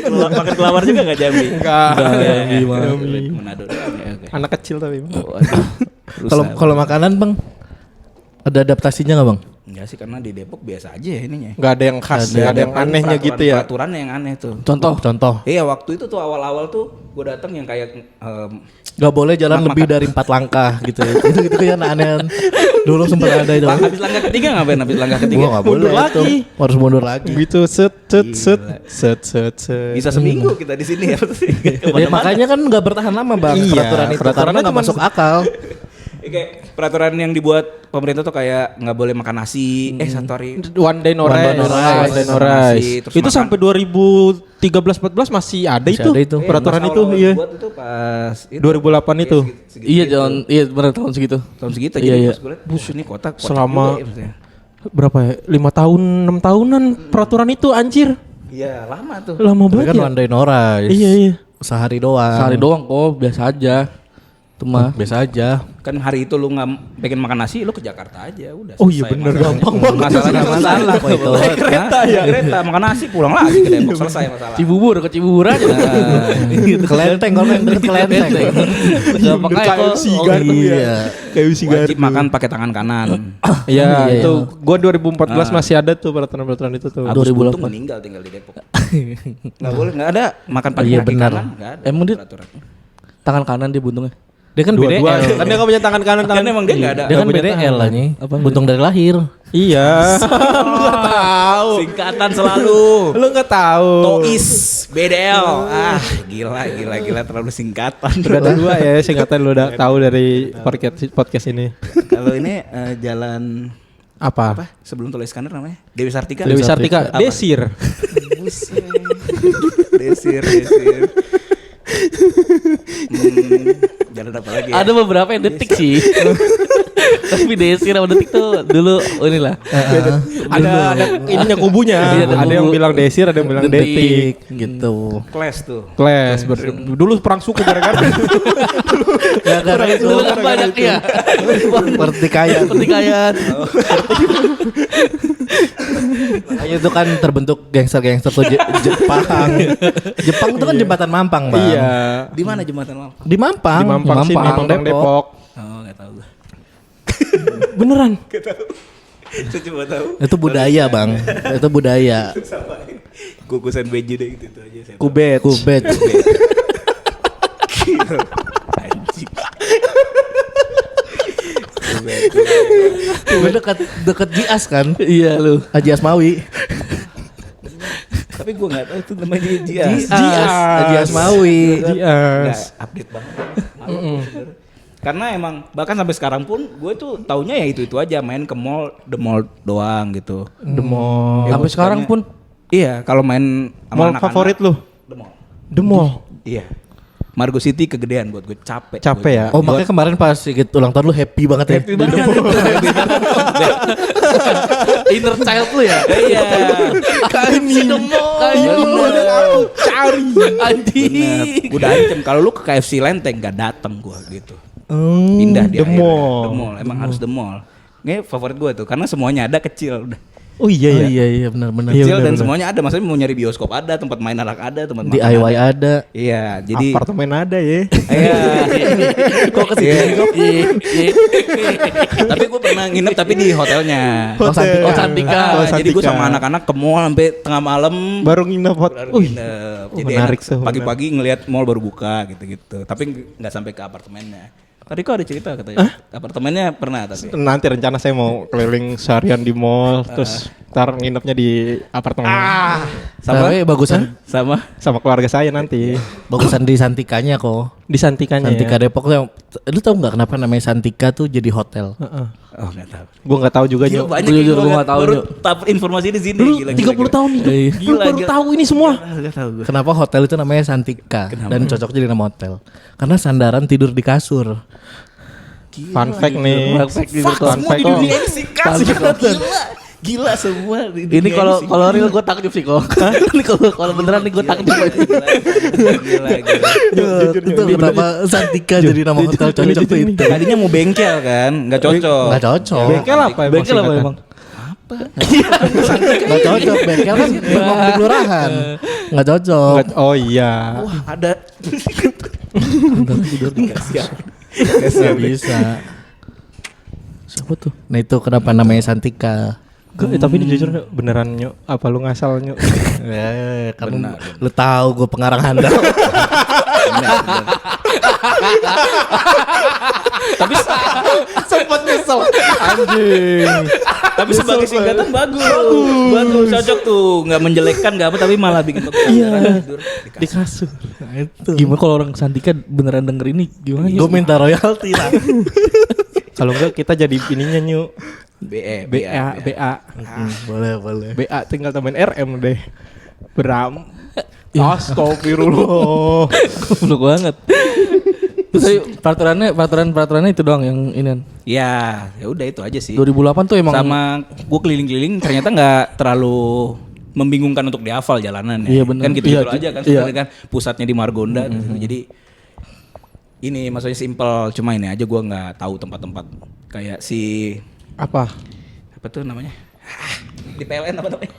makan kelawar juga enggak Jambi? Enggak. Jambi, Bang. Jambi. Manado doang ya, oke. Anak kecil tapi. Bang. Kalau makanan bang, ada adaptasinya nggak bang? enggak sih karena di Depok biasa aja ya ininya. Nggak ada yang khas, nggak ada yang anehnya gitu ya. Peraturannya yang aneh tuh. Contoh, Iya waktu itu tuh awal-awal tuh gue datang yang kayak nggak boleh jalan lebih dari 4 langkah gitu. Itu kan aneh. Dulu sempat ada itu. habis langkah ketiga ngapain habis langkah ketiga? Gua nggak boleh Mundur itu. lagi. Harus mundur lagi. Gitu set. Bisa seminggu kita di sini ya. Ya, makanya kan nggak bertahan lama bang Iya, peraturan itu peraturannya karena nggak cuman masuk akal. Kayak peraturan yang dibuat pemerintah tuh kayak nggak boleh makan nasi, satu hari One day no One day rice. no rice. One day no Sama rice. nasi, terus Itu makan- sampai 2013 13-14 masih ada Masih itu. ada itu. Peraturan Pas itu awal-awal iya. dibuat itu pas 2008 itu. Iya John, iya benar tahun segitu. Tahun segitu Iya, jadi iya. pas gue liat, bus ini kota Selama- juga ya, maksudnya. Berapa ya? 5 tahun, 6 tahunan peraturan itu anjir. Iya lama tuh. Lama Tapi banget kan ya. one day noise. Iya iya. Sehari doang. Sehari doang kok, biasa aja. Itu mah. Biasa aja. Kan hari itu lu nggak pengen makan nasi, lu ke Jakarta aja udah. Oh iya selesai bener, masalahnya. gampang banget. Masalahnya Nggak masalah kok itu. Naik kereta ya. Kereta makan nasi pulang lagi ke Depok selesai masalah. Cibubur ke Cibubur aja. Kelenteng kalau yang deket kelenteng. Gak pakai kok. KFC Garut ya. Iya. KFC Garut. Wajib makan pakai tangan kanan. Iya, Iya, itu gua 2014 masih ada tuh peraturan-peraturan itu tuh. Agus 2008. Buntung meninggal tinggal di Depok. Nggak boleh, nggak ada makan pakai Iya, kaki benar. kanan, nggak ada. Emang dia- peraturan. Tangan kanan dia buntungnya. Dia kan Dua-dua. BDL. Kan dia enggak punya tangan kanan, Kan emang dia nggak ada. Dia kan Nggak punya BDL lah nih. Apa? Buntung dari lahir. Iya. Enggak tahu. Singkatan selalu. Lu enggak tahu. Tois, BDL. Ah, gila terlalu singkatan. Udah ada dua ya singkatan lu udah tahu dari podcast ini. Kalau ini jalan Apa? apa? Sebelum Tol Iskandar namanya? Dewi Sartika. Dewi Sartika, Apa? Desir. Buset. Desir. Jalan apa lagi ya? Ada beberapa yang detik sih. Tapi Desir sama detik tuh dulu inilah. Ada ininya kubunya. Iya, ada Ada yang kubu. bilang Desir, ada yang bilang Detik. Gitu. Clash tuh. Clash. Dulu perang suku gara-gara. Gara-gara itu. Dulu kan banyak ya. Pertikaian. Pertikaian. Makanya itu kan terbentuk gangster-gangster tuh Jepang. Jepang itu kan jembatan Mampang, Bang. Iya. Di mana jembatan Mampang? Di Mampang. Di Mampang sini, Mampang Depok. Oh, enggak tahu gua. Beneran. Saya cuma tahu. Itu budaya, Bang. Itu budaya. Sama kukusan baju deh gitu aja saya. Kubet. Kubet. Anjing. Gue dekat Jias kan. Iya lu. Haji Asmawi. Tapi gue nggak tahu itu namanya Jias. Haji Asmawi. Nggak Jias. update banget. Malu gua sebenarnya. Karena emang bahkan sampai sekarang pun gue tuh taunya ya itu aja, main ke mall, the mall doang gitu. The Mall. Ya, Sampai gua sekarang sukanya- pun. Iya, kalau main sama Mall anak-anak, favorit lu? The Mall. The Mall. Iya. Margo City kegedean buat gue, capek. Capek ya? Oh, makanya kemarin pas Sigit ulang tahun lu happy banget ya. Happy banget. Inner child lu ya. Iya. KFC demo. Cari. Anjing. Udah ancam kalau lu ke KFC Lenteng gak dateng gue gitu. Hmm. Pindah dia The akhirnya. Mall. The Mall. Emang harus The Mall. Ini favorit gue tuh karena semuanya ada kecil udah. Oh iya Oh, ya. iya benar-benar. Iya, Kecil dan benar-benar. semuanya ada. Maksudnya mau nyari bioskop ada, tempat main anak ada, tempat makan DIY ada. Iya, jadi Apartemen ada ya. iya. Kok ke sini? Tapi gue pernah nginep tapi di hotelnya. Oh, Santika. Oh, Santika. Ah, Oh, jadi gue Santika. sama anak-anak ke mall sampai tengah malam. Baru nginep Baru Wih. nginep. Oh, Jadi menarik enak. tuh, Pagi-pagi ngelihat mall baru buka gitu-gitu. Tapi nggak sampai ke apartemennya. Tadi kok ada cerita katanya. Apartemennya pernah tapi. Nanti rencana saya mau keliling seharian di mall, terus ntar nginepnya di apartemen Sama Tapi bagusan sama sama keluarga saya nanti bagusan di Santikanya kok. di Santikanya. Santika Ya. Depok tuh. Lu tahu nggak kenapa namanya Santika tuh jadi hotel? oh nggak tahu. Gue nggak tahu juga Gila Nyok. banyak Jujur, yang gua nggak tahu, baru Nyok. dapat informasi di sini. Lu Gila, 30 tahun nih. Iya. Lu Gila, baru gila. tahu ini semua. Nggak tahu gue. Kenapa hotel itu namanya Santika dan cocok jadi nama hotel? Karena sandaran tidur di kasur. Fun fact nih. Fun fact nih, Fuck, Fun semua fact di kok. dunia ini singkat. Gila. Gila semua di dunia Ini kalau singkat. kalau real gue takjub sih kok. Ini kalau beneran nih gue takjub. Gila. Itu kenapa Santika jadi nama hotel cocok tuh itu? Tadinya mau bengkel kan, nggak cocok. Nggak cocok. Bengkel apa? Bengkel apa singkatan? emang? Nggak cocok. Bengkel kan memang di kelurahan. Nggak cocok. Nggak- Oh iya. Wah, ada. Nggak bisa. Siapa tuh? Nah itu kenapa namanya Santika? Tapi ini jujur Nyok, beneran Nyok. Apa lu ngasal Nyok? Kamu Benar. lu tahu gue pengarang handal. Tapi Sempat nyesel. Anjing. tapi sebagai singkatan bagus. Bagus, cocok tuh. Nggak menjelekkan nggak apa tapi malah bikin bagus. Iya. Tidur di Di kasur. kasur. Nah, itu. Gimana kalau orang Santika beneran denger ini gimana? Gue minta royalti lah. Kalau enggak kita jadi ininya Nyok. BA. Boleh boleh. BA tinggal tambahin RM deh. Beram. Astagfirullah. Goblok banget. Terus ayo, peraturannya itu doang yang ini. Ya udah itu aja sih. 2008 tuh emang Sama gue keliling-keliling ternyata nggak terlalu membingungkan untuk dihafal jalanannya. Iya, bener. Kan gitu-gitu Iya, aja kan iya. sebenarnya kan pusatnya di Margonda gitu. Jadi ini maksudnya simpel, cuma ini aja gue nggak tahu tempat-tempat kayak si Apa? tuh namanya di PLN apa namanya?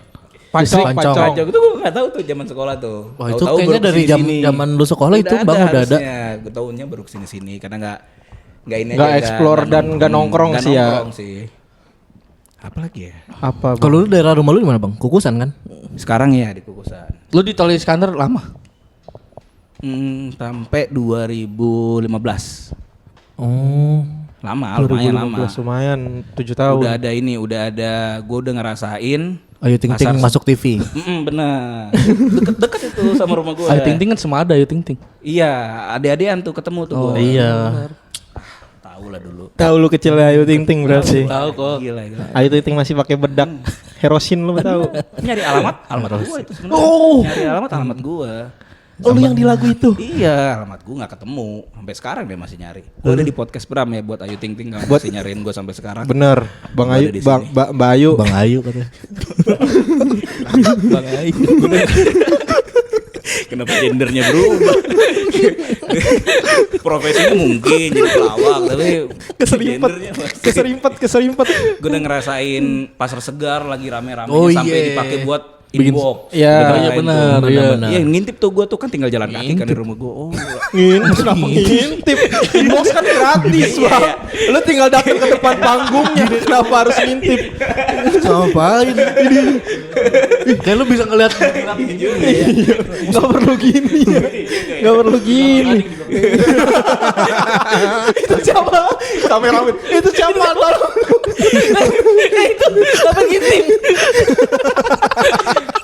Pancong. Pajak itu gue nggak tahu tuh zaman sekolah tuh. Wah, itu kayaknya dari zaman lu sekolah itu Bang udah ada. Gue tahunya baru kesini karena nggak ini Nggak aja, explore dan nggak nongkrong nggak sih ya. nongkrong sih. Apa lagi ya? Apa? Kalau lu daerah rumah lu di mana Bang? Kukusan kan? Sekarang ya di Kukusan. lu di Tol Iskandar lama. Sampai 2015. Oh. Lumayan lama. 2015 lumayan 7 tahun. Udah ada gue udah ngerasain. Ayu Ting Ting masuk TV. Bener. Deket itu sama rumah gue. Ayu Ting Ting kan semua ada Ayu Ting Ting. Iya, ade-adean tuh ketemu tuh gua. Iya. Tahu lah dulu. Tahu lu kecilnya Ayu Ting Ting berarti. Tahu kok. Gila. Ayu Ting Ting masih pakai bedak Herosin lu tahu. Nyari alamat gua itu sebenarnya. Nyari alamat gua. Oh, lu yang di lagu itu. Iya, alamat gua nggak ketemu. Sampai sekarang dia masih nyari. Gua ada di podcast Bram ya buat Ayu Ting Ting kamu masih nyariin gua sampai sekarang. Bener. Bang Gua Ayu, ada di Bang sini. Mbak Ayu. Bang Ayu katanya. Bang Ayu. Kenapa gendernya berubah? Profesinya mungkin jadi pelawak, tapi gendernya masih. Keserimpet. Gue udah ngerasain pasar segar lagi rame-rame Oh, sampai iya. dipakai buat inbox. Iya. Udah Iya, ngerasain benar, tuh. iya. Iya, ngintip tuh gue tuh kan tinggal jalan kaki kan di rumah gue. Oh, Kenapa ngintip? Inbox kan gratis, Iya, Bang. Lu tinggal datang ke depan panggungnya. Kenapa harus ngintip? Ngapain? Kayak lu bisa ngeliat Enggak perlu gini. Enggak perlu gini. Itu siapa? Kameramen. Itu siapa? Tolong. Apa ngintip?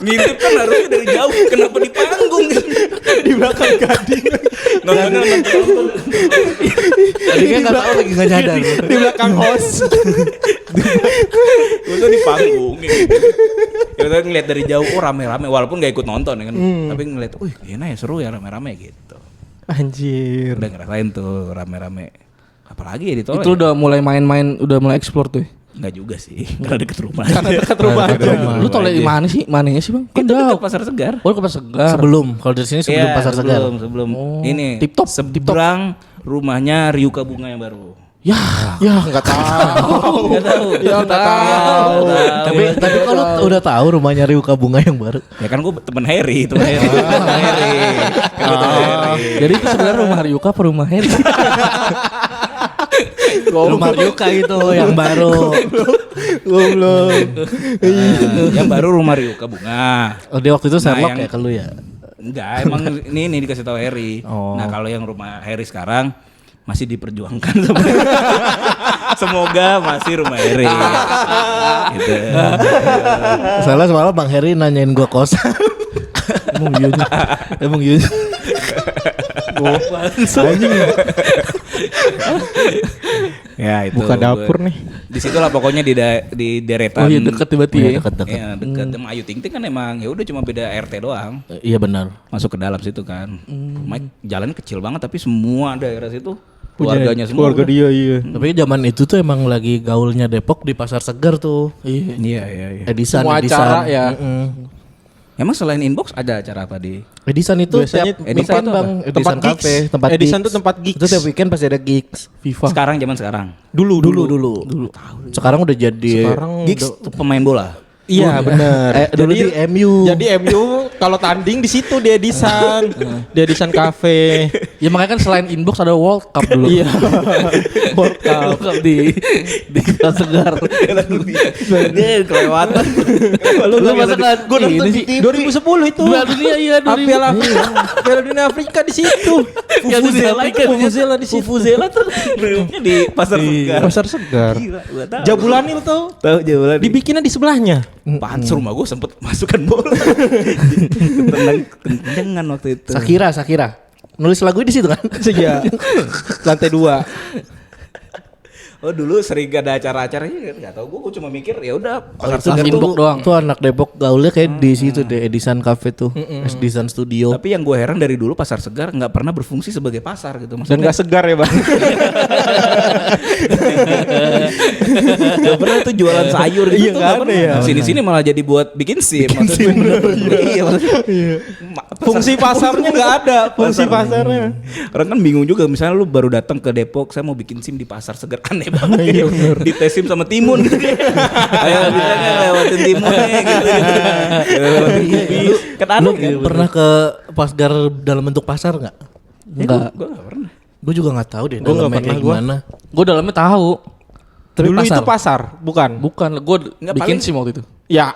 ngintip kan harusnya dari jauh. Kenapa di panggung? Di belakang gading. Nontonnya nonton. Tadi kan gak tau lagi gak nyadar. Di belakang host. Gue tuh di panggung gitu. Ya udah ngeliat dari jauh, oh rame-rame walaupun gak ikut nonton ya kan. Tapi ngeliat, wih enak ya seru ya rame-rame gitu. Anjir. Udah ngerasain tuh rame-rame. Apalagi ya di tol. Itu udah mulai main-main, udah mulai explore tuh. Enggak juga sih, karena deket rumah. Dekat rumah aja. Lu tol di mana sih? Mananya sih, Bang? Kan Itu jauh. dekat Pasar Segar. Oh, ke Pasar Segar. Sebelum, kalau dari sini sebelum Iya, Pasar Segar. Sebelum. Oh, Ini Tip Top. seberang rumahnya Ryuka Bunga yang baru. Ya, Enggak tahu. Enggak tahu. Ya enggak tahu. Tapi kalau udah tahu rumahnya Ryuka Bunga yang baru. Ya kan gue temen Harry, temen Harry. Temen Harry. Kan gua temen Harry. jadi itu sebenarnya rumah Ryuka apa rumah Harry? Rumah Ryuka itu yang baru. Goblok. Yang baru rumah Ryuka Bunga. Oh, dia waktu itu Sherlock yang- ya ke lu ya? Enggak, emang ini dikasih tahu Harry. Oh. Nah, kalau yang rumah Harry sekarang masih diperjuangkan semoga masih rumah Harry. Gitu. Salah semalam Bang Heri nanyain gua kosan. Emang iya. Anjing. Ya itu. Buka dapur nih. Di situ lah pokoknya di deretan. Oh iya deket berarti ya. Deket-deket. Iya dekat. Sama Ayu Ting Ting kan emang ya udah cuma beda RT doang. Iya benar. Masuk ke dalam situ kan. Rumah jalan kecil banget tapi semua daerah situ keluarganya semua. Keluarga dia iya. Tapi zaman itu tuh emang lagi gaulnya Depok di Pasar Segar tuh. Iya. Edisan, Semua Edisan. acara ya. Emang selain inbox ada acara apa di? Edisan itu Biasanya tiap Edisan tempat itu Bang, apa? Edisan Tempat gigs. cafe, tempat Edisan gigs. tuh tempat gigs. Itu tiap weekend pasti ada gigs. FIFA. Zaman sekarang. Dulu. Sekarang udah jadi Sekarang Gigs tuh pemain bola. Iya benar. dulu di MU. Jadi MU kalau tanding di situ di Edisan. Di Edisan Cafe. Ya makanya kan selain inbox ada World Cup dulu. Iya. World Cup. World Cup di Pasar Segar. Dia kelewatan. Lu masa kan Gue nonton ini sih. di 2010 itu. Piala Dunia iya 2000. Piala Afrika. Piala Dunia Afrika di situ. Vuvuzela itu. Vuvuzela di situ. Vuvuzela tuh rumahnya di Pasar Segar. Pasar Segar. Gila, gua tahu. Jabulanil tuh. Tahu Jabulan. Dibikinnya di sebelahnya. Pantes rumah gue sempet masukkan bola. Tendang kencengan waktu itu. Sakira. Nulis lagu di situ kan? Iya. Lantai 2. Oh dulu sering ada acara-acaranya nggak tahu gue cuma mikir ya udah pasar Itu segar Inbox tuh. doang. Tuh anak Depok gaulnya kayak di situ deh, Edisan Cafe tuh. Edisan Studio. Tapi yang gue heran dari dulu pasar segar nggak pernah berfungsi sebagai pasar gitu Dan maksudnya. gak segar ya bang. Gak pernah tuh jualan sayur gitu. Iya, tuh, nggak nggak ada pernah. ya. Sini-sini malah jadi buat bikin SIM. Iya maksudnya. Fungsi pasarnya nggak ada. Fungsi pasarnya. Orang kan bingung juga misalnya lu baru datang ke Depok, saya mau bikin SIM di pasar segar, aneh banget. Dites SIM sama Timun gitu. Ayo bisa nggak lewatin Timun gitu. Lewatin Kupi. Kan aneh kan. Pernah ke Pasgar dalam bentuk pasar nggak? Enggak. Gue gak pernah. Gue juga nggak tahu deh Gua nggak dalamnya pernah, kayak gua. gimana. Gue dalamnya tahu. Tapi Dulu itu pasar, bukan? Bukan, gue Nggak, bikin paling- SIM waktu itu. Ya.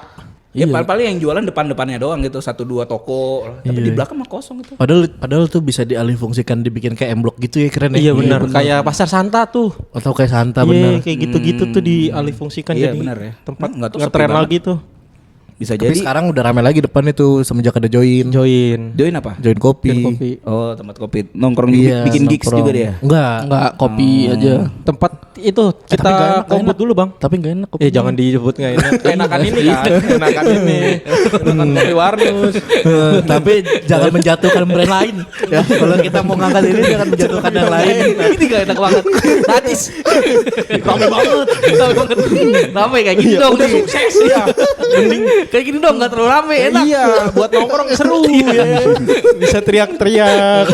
Ya paling yang jualan depan-depannya doang gitu, 1-2 toko. Tapi di belakang mah kosong itu. Padahal tuh bisa dialih fungsikan dibikin kayak M-Block gitu ya, keren ya. Iya benar. Kayak pasar Santa tuh. Atau kayak Santa Iya, bener. kayak gitu-gitu tuh dialih fungsikan Iya, jadi benar ya. tempat Nggak tahu sepi ngetren banget. lagi tuh. Bisa Tapi jadi. sekarang udah rame lagi depan itu semenjak ada Join. Join. Join apa? Join kopi. Kopi. Oh tempat kopi. Nongkrong Iya, bikin gigs nongkrong. juga dia. Enggak. Kopi aja. Tempat itu tapi nggak kita enak, komput dulu bang. Tapi enggak enak kopi. Jangan disebut nggak enak. Enakan ini kan. Enakan ini. Enakan kopi Warnus. Tapi jangan menjatuhkan brand lain. Ya, kalau kita mau ngangkat ini jangan menjatuhkan yang lain. Ini gak enak banget. Najis. Rame banget. Rame banget. Rame kayak gini dong. Udah sukses ya. Kayak gini dong gak terlalu rame enak. Iya, buat nongkrong seru ya. Bisa teriak-teriak.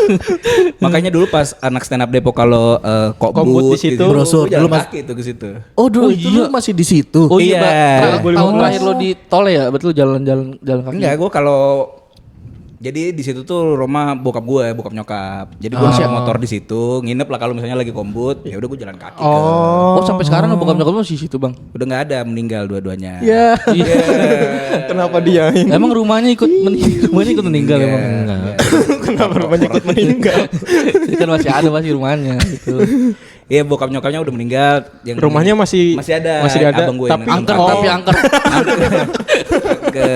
Makanya dulu pas anak stand up Depok kalau Komput di situ. Brosur, dulu dulu mas mas- kaki itu ke situ. Oh dulu itu lu masih di situ. Oh iya, Iya. tahun terakhir lo di tol ya, betul jalan kaki. Enggak, gue kalau jadi di situ tuh rumah bokap gue, bokap nyokap. Jadi gue naik motor di situ, nginep lah kalau misalnya lagi kombut, ya udah gue jalan kaki. Oh, sampai sekarang lo bokap nyokap lo masih situ, Bang. Udah nggak ada, meninggal dua-duanya. Ya. Iya. Kenapa dia ini? Emang rumahnya ikut meninggal Iya, emang. iya. Kenapa rumahnya ikut meninggal? Kan masih ada masih rumahnya gitu. Iya, bokap nyokapnya udah meninggal. Yang Rumahnya masih ada. masih ada, Abang gue yang tapi nemuin. Angker Oh. tapi angker. ke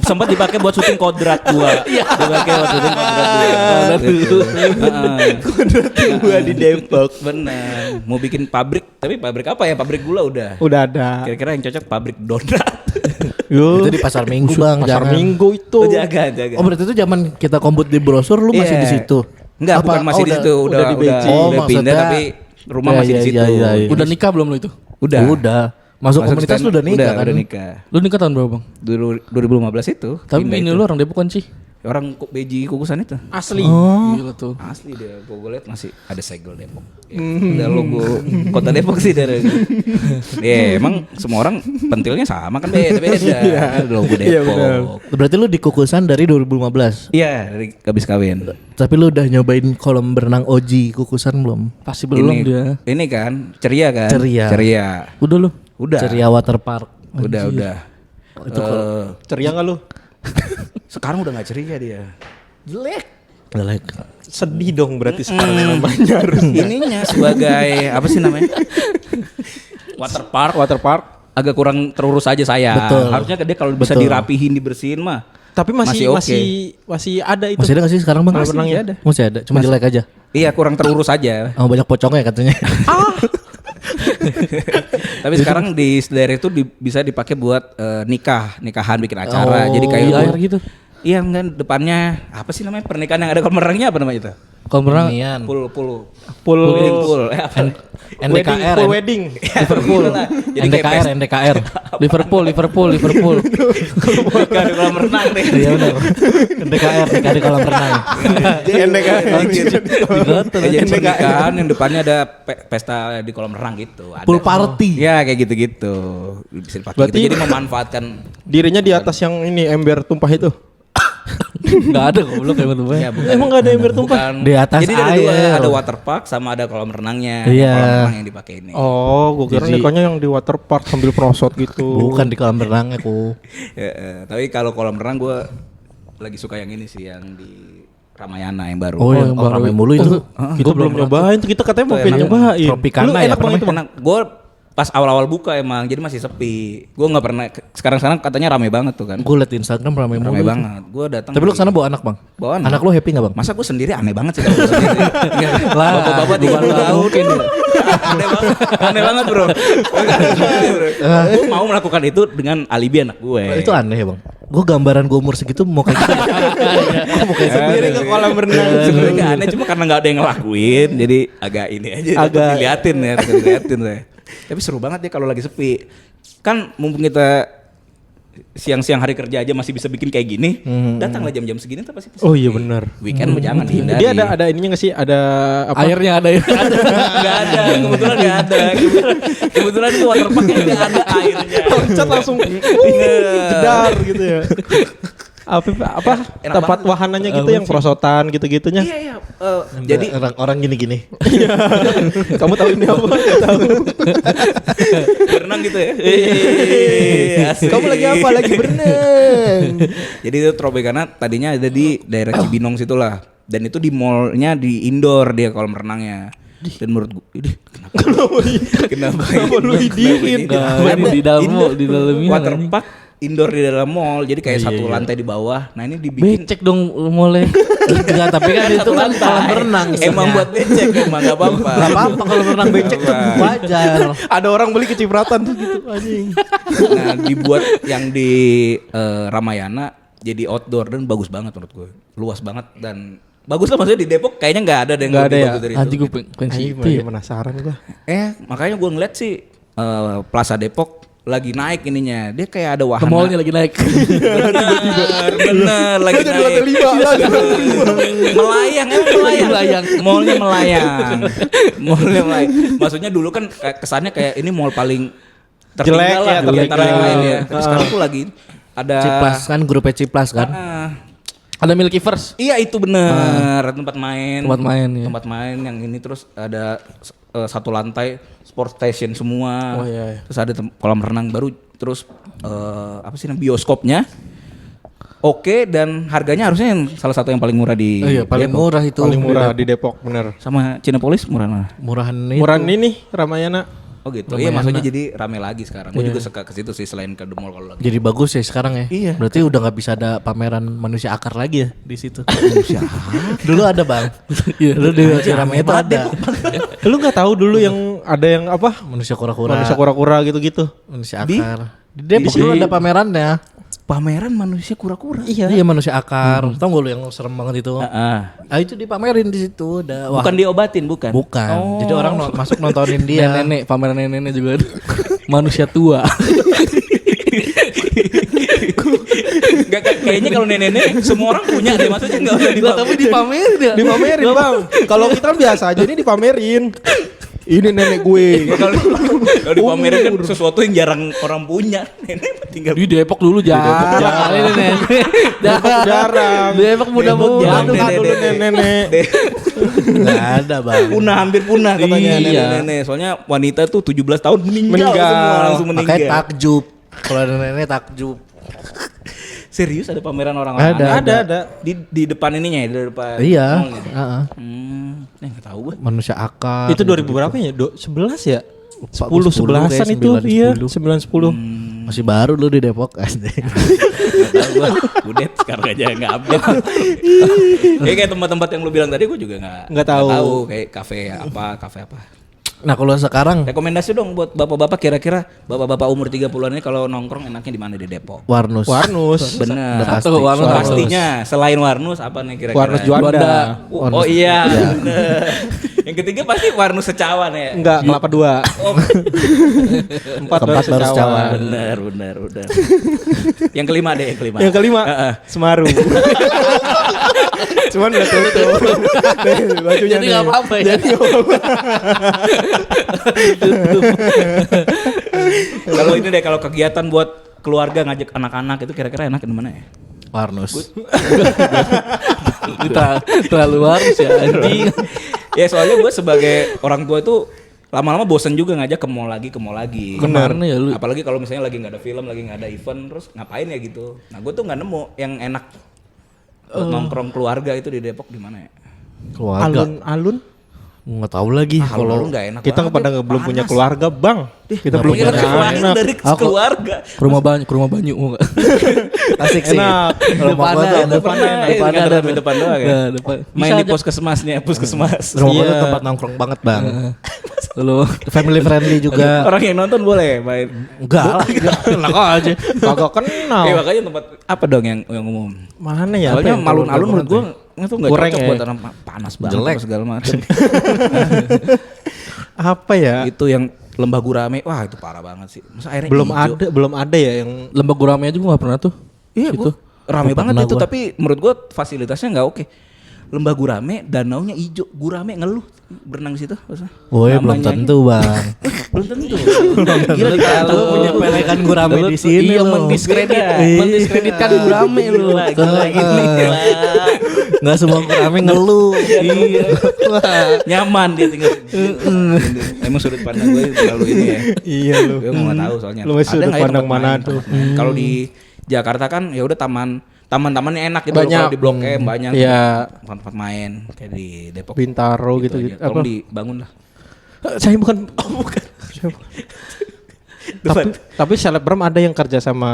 sempat dipakai buat syuting kodrat gua. Dipakai buat syuting kodrat gua. Kodrat gua di Depok. Bener. Mau bikin pabrik, tapi pabrik apa ya? Pabrik gula udah. Udah ada. Kira-kira yang cocok pabrik donat. Yo. Itu di pasar Minggu bang. Pasar jangan. Minggu itu. Oh, jaga. Oh berarti itu zaman kita komput di brosur lu masih Iya. di situ? Enggak, bukan masih di situ, udah di Beijing. Oh, udah pindah maksudnya- tapi rumah Iya, masih di iya, situ. iya, iya. Udah nikah belum lo itu? Udah. Udah. Masuk komunitas stand- lu udah nikah kan? Udah nikah. Lu nikah tahun berapa, Bang? 2015 itu. Tapi pindah bini itu. lu orang Depok kan sih? Orang beji kukusan itu. Asli. Gila tuh. Asli dia, gue liat masih ada segel Depok. Ya, ada logo kota Depok sih dari. Ya emang semua orang pentilnya sama kan beda-beda. Ada logo Iya, Depok. benar. Berarti lu di kukusan dari 2015. Iya, dari habis kawin. Tapi lu udah nyobain kolam berenang Oji kukusan belum? Pasti belum Ini- dia. Ini kan ceria kan? Ceria. Udah lu. Udah. Ceria Water Park. Udah. Ceria nggak lu? Sekarang udah nggak ceria dia. Jelek. Sedih dong berarti sekarang namanya harusnya. Ininya sebagai apa sih namanya? Waterpark. Waterpark. Agak kurang terurus aja saya. Betul. Harusnya dia kalau bisa Betul. dirapihin, dibersihin mah. Tapi masih Masih oke. masih ada itu. Masih ada gak sih sekarang bang? Masih Berenangnya? ada. Masih ada. Cuma jelek aja. Iya kurang terurus aja. Oh banyak pocongnya katanya. Tapi sekarang di daerah itu bisa dipakai buat nikahan bikin acara. Oh, Jadi kayak di air gitu. Iya kan depannya apa sih namanya pernikahan yang ada kolam renangnya apa namanya itu? Kalau pernah Inian. Pool. Pool Apa? NDKR. Pool wedding. Liverpool. Jadi kayak NDKR. Liverpool. nikah di kolam renang deh. Iya benar. NDKR nikah di kolam renang. NDKR. Jadi pernikahan yang depannya ada pesta di kolam renang gitu. Ada. Pool party. Ya kayak gitu-gitu. Bisa dipakai Berarti- gitu. Jadi memanfaatkan. Dirinya di atas yang ini ember tumpah itu. Enggak ada goblok kayak gitu, Bang. Ya, bukan. Emang nggak ada ember tumpah? Bukan. Di atas Jadi ada dua, air. ada water park sama ada kolam renangnya. Iya. Kolam renang yang dipakai ini. Oh, gua kira Jadi- nikahnya yang di waterpark sambil prosot gitu. Bukan di kolam renang aku. Tapi kalau kolam renang gue lagi suka yang ini sih yang di Ramayana yang baru. Oh, yang ramai mulu itu. Kita belum nyobain tuh, kita katanya mau Itu pengen enak. nyobain. Tropicana Lu ya, enak banget itu, Bang. Gue pas awal-awal buka emang, jadi masih sepi. Gue nggak pernah. Sekarang katanya rame banget tuh kan. Gue liat di Instagram rame Rame mulu. banget. Gue datang. Tapi lu kesana bawa anak bang? Bawa anak. Anak lu happy gak bang? Masa gue sendiri aneh banget sih kalau gua sendiri. Lah, Bapak-bapak di bukan tahu mungkin ya. Aneh banget bro. Gue mau melakukan itu dengan alibi anak gue. Itu aneh ya bang? Gue gambaran gue umur segitu mau kayak gitu. Mau kayak Sendiri ke kolam renang. Sebenarnya gak aneh, cuma karena gak ada yang ngelakuin, jadi agak ini aja. Agak diliatin ya, diliatin saya. Tapi seru banget ya kalau lagi sepi. Kan mumpung kita siang-siang hari kerja aja masih bisa bikin kayak gini, datanglah jam-jam segini tuh pasti. Oh iya benar. Weekend mah jangan dihindari. Dia ada ininya nggak sih? Ada apa? airnya ada ya. Nggak ada, kebetulan nggak ada. Kebetulan itu waterparknya nggak ada airnya. Loncat langsung jedar gitu ya. Apa Enak tempat banget. wahananya gitu yang prosotan gitu-gitunya. Iya iya. Jadi orang gini-gini. Kamu tahu ini apa? Nggak tahu. berenang gitu ya. Asik. Kamu lagi apa? Lagi berenang. Jadi itu Tropicana tadinya ada di daerah Cibinong situlah. Dan itu di mallnya di indoor dia kolam renangnya. Dan menurut gue, ini kenapa lu idiin? Ini di dalam mall, di dalamnya. waterpark indoor di dalam mall. Jadi kayak satu lantai di bawah. Nah ini dibikin Becek dong mallnya. Enggak, tapi kan itu kan kolam renang. Emang buat becek emang gak apa-apa. Gak apa-apa kalau renang becek tuh wajar. Ada orang beli kecipratan tuh gitu anjing. Nah dibuat yang di Ramayana jadi outdoor dan bagus banget menurut gue. Luas banget dan bagus lah, maksudnya di Depok kayaknya nggak ada yang Nggak lebih ada ya? bagus dari Anjing itu. gue pengen Anjing situ ya. penasaran gua. Makanya gue ngeliat sih Plaza Depok lagi naik ininya. Dia kayak ada wahana. Mallnya lagi naik. Bener lagi naik. Melayang emang melayang. Mallnya melayang. Mallnya melayang. Maksudnya dulu kan kesannya kayak ini mall paling tertinggal Jelek lah ya, di antara tertinggal. yang lain ya. Tapi sekarang tuh lagi ada Ciplas kan grupnya Ciplas kan. Ada Milkivers. Iya itu bener tempat main. Tempat main ya. Tempat main yang ini terus ada satu lantai sport station semua. Oh, iya. Terus ada kolam renang baru terus apa sih namanya bioskopnya. Oke dan harganya harusnya yang salah satu yang paling murah di Iya, paling Depok. murah itu. Paling murah di Depok bener. Sama Cinepolis murah mana? Murahan itu. Murah ini Ramayana. Oh gitu. Iya maksudnya jadi rame lagi sekarang. Gue juga suka ke situ sih selain ke The Mall kalau lagi. Jadi bagus ya sekarang ya. Iya. Berarti udah nggak bisa ada pameran manusia akar lagi ya di situ. Manusia. Dulu ada bang. Dulu di Ramai itu ada. Lu nggak tahu dulu yang ada yang apa? Manusia kura-kura. Manusia kura-kura gitu-gitu. Manusia akar. Di Depok dulu ada pamerannya. Pameran manusia kura-kura. Iya manusia akar. Tahu gak lu yang serem banget itu? Ah. Itu dipamerin di situ. Wah, Bukan diobatin bukan? bukan. Oh. Jadi orang masuk nontonin dia. Nenek, pameran nenek juga ada. Manusia tua. Gak, kayaknya kalau nenek-nenek semua orang punya deh, maksudnya nggak usah Tapi dipamerin ya. Dipamerin bang. Kalau kita kan biasa aja ini dipamerin. Ini nenek gue. Kalau dipamerin kan sesuatu yang jarang orang punya. Nenek tinggal Di Depok dulu jarang. Jangan ini nenek. Jarang. Depok muda-muda. jarang. Aduh dulu nenek-nenek. Nggak ada bang. punah, hampir punah katanya Iya. nenek-nenek. Soalnya wanita tuh 17 tahun meninggal. Meninggal. Semua langsung meninggal. Makanya takjub. Kalau ada nenek takjub. Serius ada pameran orang-orang? Ada. Di depan ininya ya, di depan Iya. mallnya? Heeh. Nggak tahu gue. Manusia akar. Itu 2000 berapa ya? 11 ya? 10 10, 11-an kayak itu 9, iya 10. 9 10. Masih baru lu di Depok SD. Nggak tahu gue. Udah sekarang aja nggak update. Kayak tempat-tempat yang lu bilang tadi gue juga Nggak tahu. Kayak kafe apa. Nah kalau sekarang Rekomendasi dong buat bapak-bapak kira-kira bapak-bapak umur 30-an ini kalau nongkrong enaknya di mana di Depok? Warnus. Warnus. Bener. Satu, Warnus. Pastinya selain Warnus apa nih kira-kira? Warnus Juanda. Oh iya. Bener. Yang ketiga pasti Warnus Secawan ya. Enggak, Kelapa 2. Oh, Empat Keempat baru Secawan. bener. Yang kelima deh, yang kelima. Yang kelima Semeru. Cuman udah tutup. Bajunya Jadi nggak apa-apa ya. Kalau ini deh, kalau kegiatan buat keluarga ngajak anak-anak itu kira-kira enak di mana ya? Warnus. Terlalu harus ya anjing. Ya soalnya gue sebagai orang tua itu lama-lama bosen juga ngajak ke mall lagi. Kemarin ya lu. Apalagi kalau misalnya lagi nggak ada film, lagi nggak ada event, terus ngapain ya gitu. Nah gue tuh nggak nemu yang enak buat nongkrong keluarga itu di Depok di mana ya? Keluarga. Alun-alun. Nggak tahu lagi Kalau kalau nggak enak. Kita banget pada ya, belum punya panas. keluarga, Bang. Kita belum Kita punya lahir anak. dari keluarga. Ke rumah banyu mau enggak? Asik sih. Enak. Kalau mau gua tuh Depannya ada depan doang ya. Depan. Main di puskesmasnya, puskesmas. rumah gua tuh Iya. tempat nongkrong banget bang. Lu Family friendly juga. Orang yang nonton boleh main. Enggak lah. Enak aja. Kagak kenal. Makanya tempat apa dong yang umum? Mana ya? Soalnya Apa yang alun-alun kalau menurut gua itu enggak Kurang cocok ya? buat orang panas banget Jelek. apa segala macam. apa ya? Itu yang Lembah Gurame, wah itu parah banget sih. Masa airnya Belum ada ya yang Lembah Gurame aja gua enggak pernah tuh. Iya, Itu. rame Gua banget pernah itu, gua. tapi menurut gua fasilitasnya nggak oke. Lembah Gurame, danaunya hijau, Gurame ngeluh berenang di situ. Woi belum tentu bang. Belum tentu. Gila Lu punya pelekan gurame di sini Iya, loh. mendiskreditkan Gurame lu. Gila gini. Nggak semua gurame ngeluh. Iya. Nyaman dia tinggal. Emang sudut pandang gue terlalu ini ya. iya lu. Gue nggak tahu soalnya. Lu masih Ada sudut nggak ya pandang tempat mana main, tuh? tempat main? Kalau di Jakarta kan ya udah taman-tamannya enak gitu. Banyak. Kalau di Blok M banyak. Iya. Tempat main kayak di Depok. Bintaro gitu. aja. Apa? Tolong dibangun lah. Saya bukan. Bukan. tapi selebgram ada yang kerja sama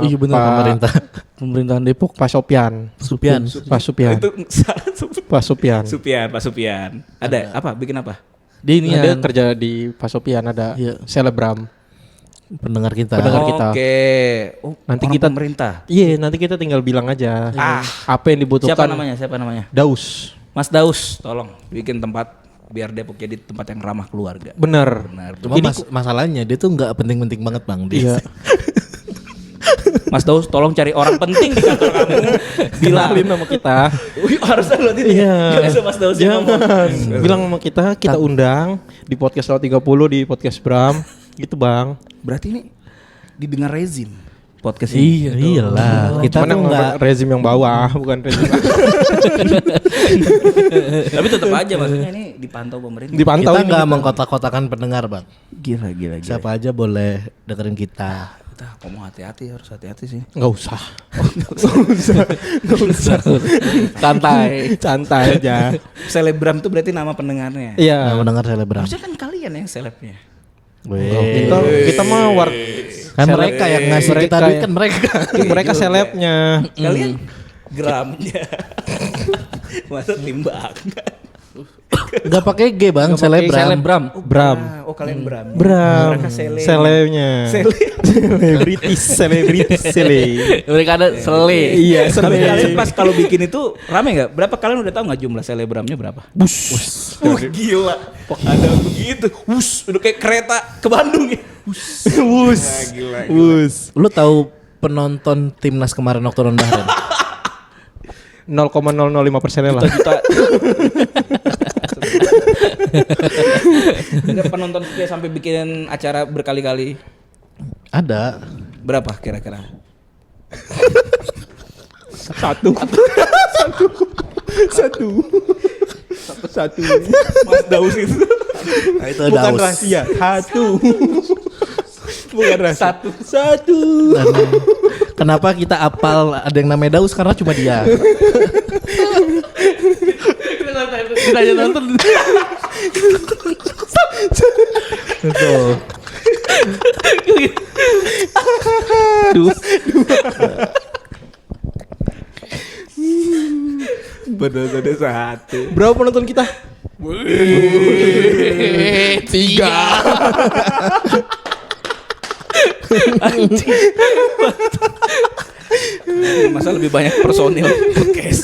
Iya benar pemerintah. Pemerintahan Depok. Pak Sopian. Supian. Pak Sopian. Itu salah Pak Sopian. Pak Supian. Ada apa? Bikin apa? Dia ini Ada yang kerja di Pak Sopian ada Iya. selebgram. Pendengar kita. Pendengar kita. Oke. Oh, Nanti orang kita pemerintah. Iya, nanti kita tinggal bilang aja apa yang dibutuhkan. Siapa namanya? Daus. Mas Daus, tolong bikin tempat biar Depok jadi tempat yang ramah keluarga. Bener. Benar. Cuma masalahnya dia tuh nggak penting-penting banget bang. Dia. Iya. Mas Daus, tolong cari orang penting di kantor kamu. Bilangin sama kita. Wih, harusnya lo ini. Iya. Biasa Mas Daus yang ngomong. Bilang sama kita undang di podcast 30 di podcast Bram. Gitu bang. Berarti ini didengar rezim podcast ini. Iya. Iyalah. Kita Cuman tuh yang nggak. rezim yang bawah, bukan rezim. Tapi tetap aja maksudnya ini dipantau pemerintah. Dipantau Kita ini nggak kita. mengkotak-kotakan pendengar bang. Gila. Siapa aja boleh dengerin kita. Kita ngomong hati-hati, harus hati-hati sih. Nggak usah. santai. Santai aja. Selebgram tuh berarti nama pendengarnya. Nggak Iya. mendengar selebgram. Harusnya kan kalian yang selebnya. Weh. Kita mah Kan mereka yang ngasih kita Mereka duit ya. kan mereka. mereka selebnya. Kalian gramnya. Masa timbang. Nggak pakai G bang, selebgram. Bram. Oh kalian Bram. Bram. Mereka sele. Selebnya. Selebritis. Mereka ada sele. Iya, Tapi sele. kalian pas kalau bikin itu rame nggak? Berapa kalian udah tahu nggak jumlah selebramnya berapa? Gila. Ada begitu. Udah kayak kereta ke Bandung ya. Wus. Lu tahu penonton timnas kemarin waktu rendahan? 0,005% lah. Juta. Ada penonton setia sampai bikin acara berkali-kali. Ada. Berapa kira-kira? Satu. Mas Daus itu. Nah, itu Bukan Daus. rahasia. Satu. Bukan rahasia. Satu. Dan kenapa kita apal ada yang namanya Daus karena cuma dia. Kita aja nonton. Betul. Benar ada satu. Berapa penonton kita? 3. Masa lebih banyak personil podcast.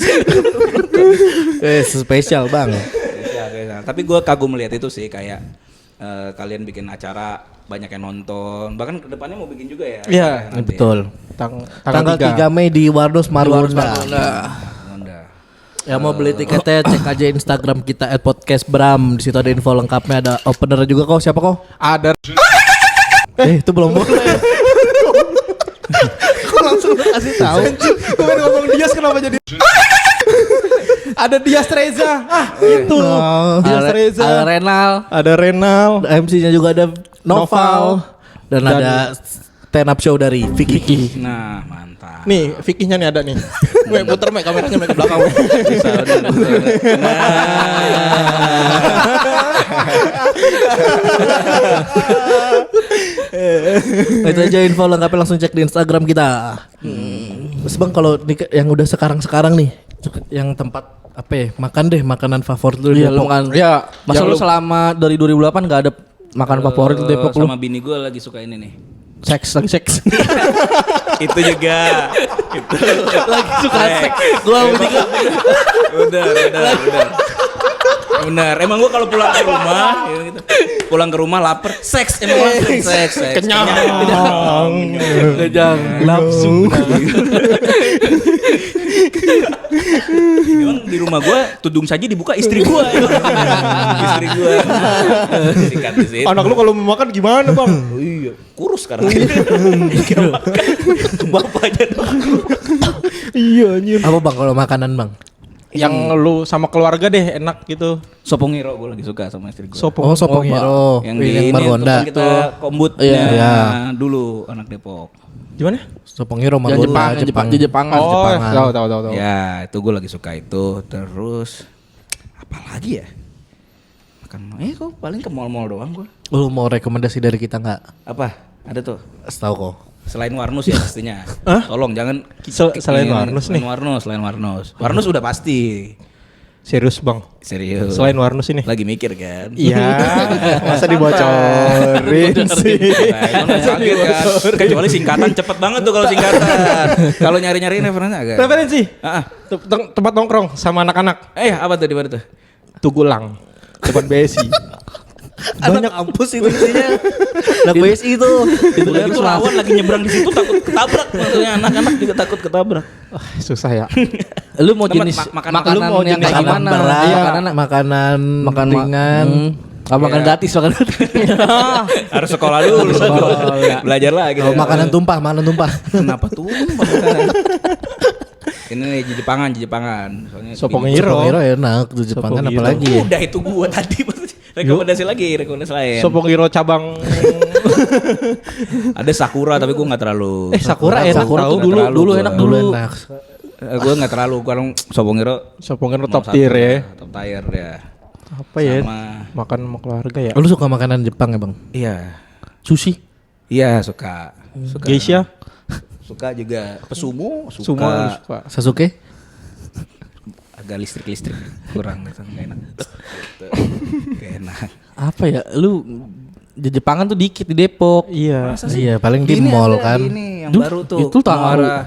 Spesial bang. Spesial. Tapi gue kagum melihat itu sih kayak kalian bikin acara banyak yang nonton. Bahkan kedepannya mau bikin juga ya. Iya, nanti. Betul. Tanggal 3 3. Mei di Wardos Margonda. Honda. Ya mau beli tiketnya cek aja Instagram kita @podcastbram. Di situ ada info lengkapnya, ada opener juga kok. Siapa kok? Ada. Itu belum boleh. Kok langsung kasih tahu? Gue pengen ngomong Dias kenapa jadi? Ada Dias Reza. Itu. Dias Reza. Ada Renal. Ada Renal. MC-nya juga ada Noval. Dan Dan- ada stand up show dari Vicky. Nah, mantap. Nih, Vicky-nya nih ada nih. Gue puter Mek, kameranya Mek ke belakang. Bisa, udah. Itu aja info lengkapnya, langsung cek di Instagram kita. Terus Bang, kalau yang udah sekarang nih, yang tempat apa ya, makan deh, makanan favorit lu di Iya, lu Depok. makan. Ya, Masa yang lu selama dari 2008 gak ada makan favorit di Depok lu? Sama bini gue lagi suka ini nih. Seks, lagi seks. Itu juga. Itu. Lagi suka seks. Gua bertiga. Udah. Benar. Emang gua kalau pulang ke rumah, ya gitu. Pulang ke rumah lapar, seks emang langsung seks. kenyang. Kejang, langsung. Emang di rumah gua tudung saja dibuka istri gua. Istri gua. Sikat di situ. Anak lu kalau mau makan gimana, Bang? Oh iya, kurus sekarang. Bapaknya dong. Iya anjir. Apa Bang kalau makanan Bang? Yang lu sama keluarga deh enak gitu. Sopongiro gua lagi suka sama istri gua. Oh, Sopong Hero. Yang di ini Margonda. tempat kita kombutnya Iya. dulu anak Depok. Gimana? Sopong Hero Yang Margonda, Jepangan. Oh, Jepangan. tahu. Ya, itu gue lagi suka itu. Terus apa lagi ya? Makan kok paling ke mall-mall doang gue. Lu mau rekomendasi dari kita nggak? Apa? Ada tuh. Setahu kok. Selain Warnus ya pastinya. Tolong jangan Selain Warnus nih. Selain Warnus. Warnus udah pasti. Serius, Bang. Serius. Selain Warnus ini. Lagi mikir kan? Iya. Masa dibocorin sih. Kaget kan? Kecuali singkatan cepet banget tuh kalau singkatan. Kalau nyari-nyari referensi agak. Referensi. Ah, Tempat nongkrong sama anak-anak. apa tuh di mana tuh? Tugulang. Depan BSI. Banyak kampus itu isinya. Anak BSI itu. Itu lagi tuh lawan lagi nyebrang di situ takut ketabrak. Maksudnya anak-anak juga takut ketabrak. Susah ya. Lu mau Temen, jenis makanan makanan lu mau yang jenis kayak Makanan gimana? berat, Iya. makanan ringan. Makan Iya. gratis, makan gratis. Harus sekolah dulu. Belajar lagi. Oh, makanan tumpah. Kenapa tuh? Ini nih Jepangan. Soalnya Sopong bini- Hero. Sopong Hero enak tuh Jepangan Sopong Hero. apalagi ya. Udah itu gua tadi. Rekomendasi lain. Sopong Hero cabang. Ada Sakura tapi gua nggak terlalu. Sakura enak Sakura tahu. tuh dulu enak Dulu dulu. enak. Gua nggak terlalu. Kalau Sopong Hero Sopong Hero nomor top satu tier ya. Top tier ya. Apa ya? Sama- Makan sama keluarga ya. Lu suka makanan Jepang ya Bang? Iya. Sushi. Iya suka. Geisha. Suka juga. Pesumo suka. Sumo suka. Sasuke? Agak listrik kurang gitu nggak enak. Gitu. Nggak enak. Apa ya? Lu di Jepangan tuh dikit di Depok. Iya. Iya, paling di Ini mall ada kan. Ini yang Duh, baru tuh. itu tahu. Muara.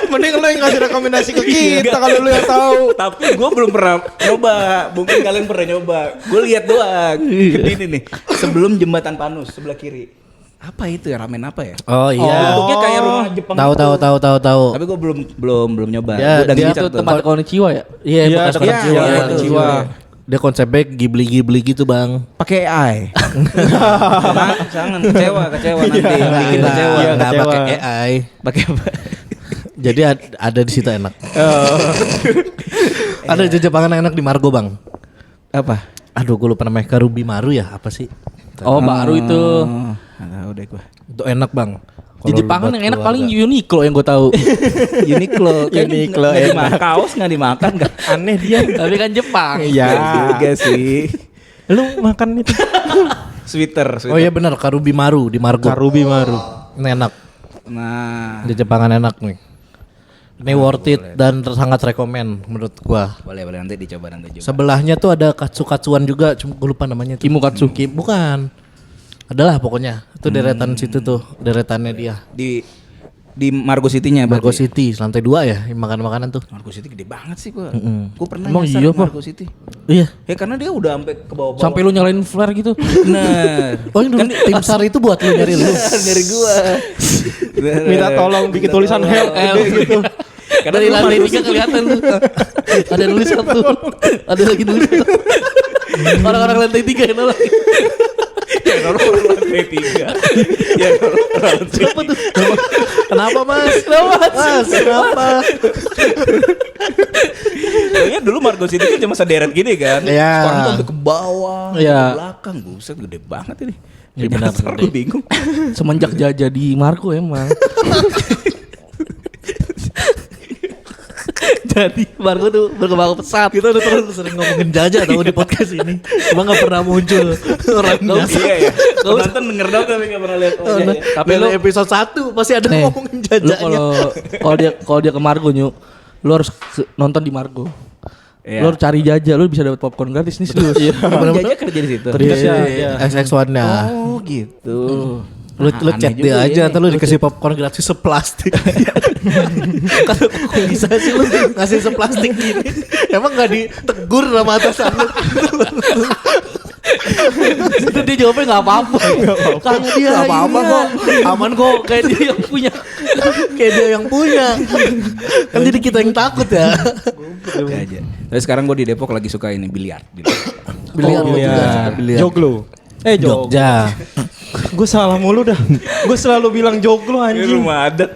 Mending lu yang ngasih rekomendasi ke kita kalau lu yang tahu. Tapi gue belum pernah nyoba. Mungkin kalian pernah nyoba. Gue lihat doang. Ini nih. Sebelum jembatan Panus sebelah kiri. Apa itu ya? Ramen apa ya? Oh iya. Bentuknya kayak rumah Jepang. Tahu gitu. tahu. Tapi gue belum nyoba. Ya, Gua udah dia ngincar Itu tuh. tempat konnichiwa ya? Iya, Iya, bekas iya, Konnichiwa. iya, Itu. Konnichiwa. Dia konsepnya Ghibli gitu Bang. Pakai AI. Jangan kecewa nanti. Bikin kecewa. Iya, Nggak kecewa. pakai AI. Pakai apa? Jadi ada di situ enak. Ada Jepangan enak di Margo Bang. Apa? Aduh, gue lupa namanya, Karubi Maru ya, apa sih? Oh, baru itu. Tahu deh gue. Itu enak Bang. Di Kalau Jepangan buat yang enak keluarga. paling Uniqlo yang gue tahu. Uniqlo. Uniqlo Nggak enak. dimakan. Kaos nggak dimakan kan? Aneh dia. Tapi kan Jepang. Iya. Juga sih. Lu makan itu. Sweater. Oh iya benar, Karubi Maru di Margo. Karubi Maru. Ini enak. Nah. Di Jepangan enak nih. Ini worth it dan sangat rekomen menurut gua. Boleh nanti dicoba nanti juga. Sebelahnya tuh ada katsu-katsuan juga, cuma gue lupa namanya tuh. Kimukatsu. Bukan. Adalah pokoknya. Itu deretan situ tuh, deretannya dia. Di Margo City-nya Margo berarti. City, lantai 2 ya, makanan-makanan tuh. Margo City gede banget sih gua. Gua pernah Emang nyasar iya, ke Pak? Margo City. Iya. Ya karena dia udah sampai ke bawah-bawah. Sampai lu nyalain flare gitu. Bener. Oh ini dulu tim SAR itu buat lu nyari lu. Dari gua. Minta tolong bikin tulisan help gitu. Karena Dari dulu lantai Margo 3 kelihatan tuh. Ada nulis satu. Ada lagi nulis satu. Orang-orang lantai 3 yang nolak. yang orang lantai 3. Yang orang lantai Siapa tuh? Kenapa Mas? Mas, kenapa? Soalnya dulu Margo City kan cuma sederet gini kan. Iya. Sekarang tuh sampai ke bawah, Iya. ke belakang. Buset gede banget ini. Iya, benar, Sekarang gede. gue bingung. Semenjak jajah di Marco emang. tadi. Margo tuh berkembang pesat. Kita udah terus sering ngomongin Jaja tahu di podcast ini. Cuma enggak pernah muncul orangnya. Iya ya. Penonton denger dong tapi nggak pernah lihat. Tapi lu episode 1 pasti ada Nih, ngomongin lu Jajanya. kalau dia ke Margo Nyu, lu harus nonton di Margo. Iya. Lu harus cari Jaja, lu bisa dapat popcorn gratis nih serius. Jaja kerja di situ. SX1-nya. Oh gitu. Lu Nah, chat aneh dia juga aja, ya. ntar lu dikasih popcorn gratis seplastik. Kok bisa sih lu ngasih seplastik gini? Emang gak ditegur sama atasan lu? Itu dia jawabnya nggak apa-apa. Kayak dia Gak apa-apa iya. kok. Aman kok, kayak dia yang punya. Kayak dia yang punya. Kan jadi kita yang takut ya. Jaja. Tapi sekarang gue di Depok lagi suka ini biliar. Biliar gua juga suka biliar. Joglo. Joglo. Jogja. Gue salah mulu dah. Gue selalu bilang joglo anjing. Rumah adat.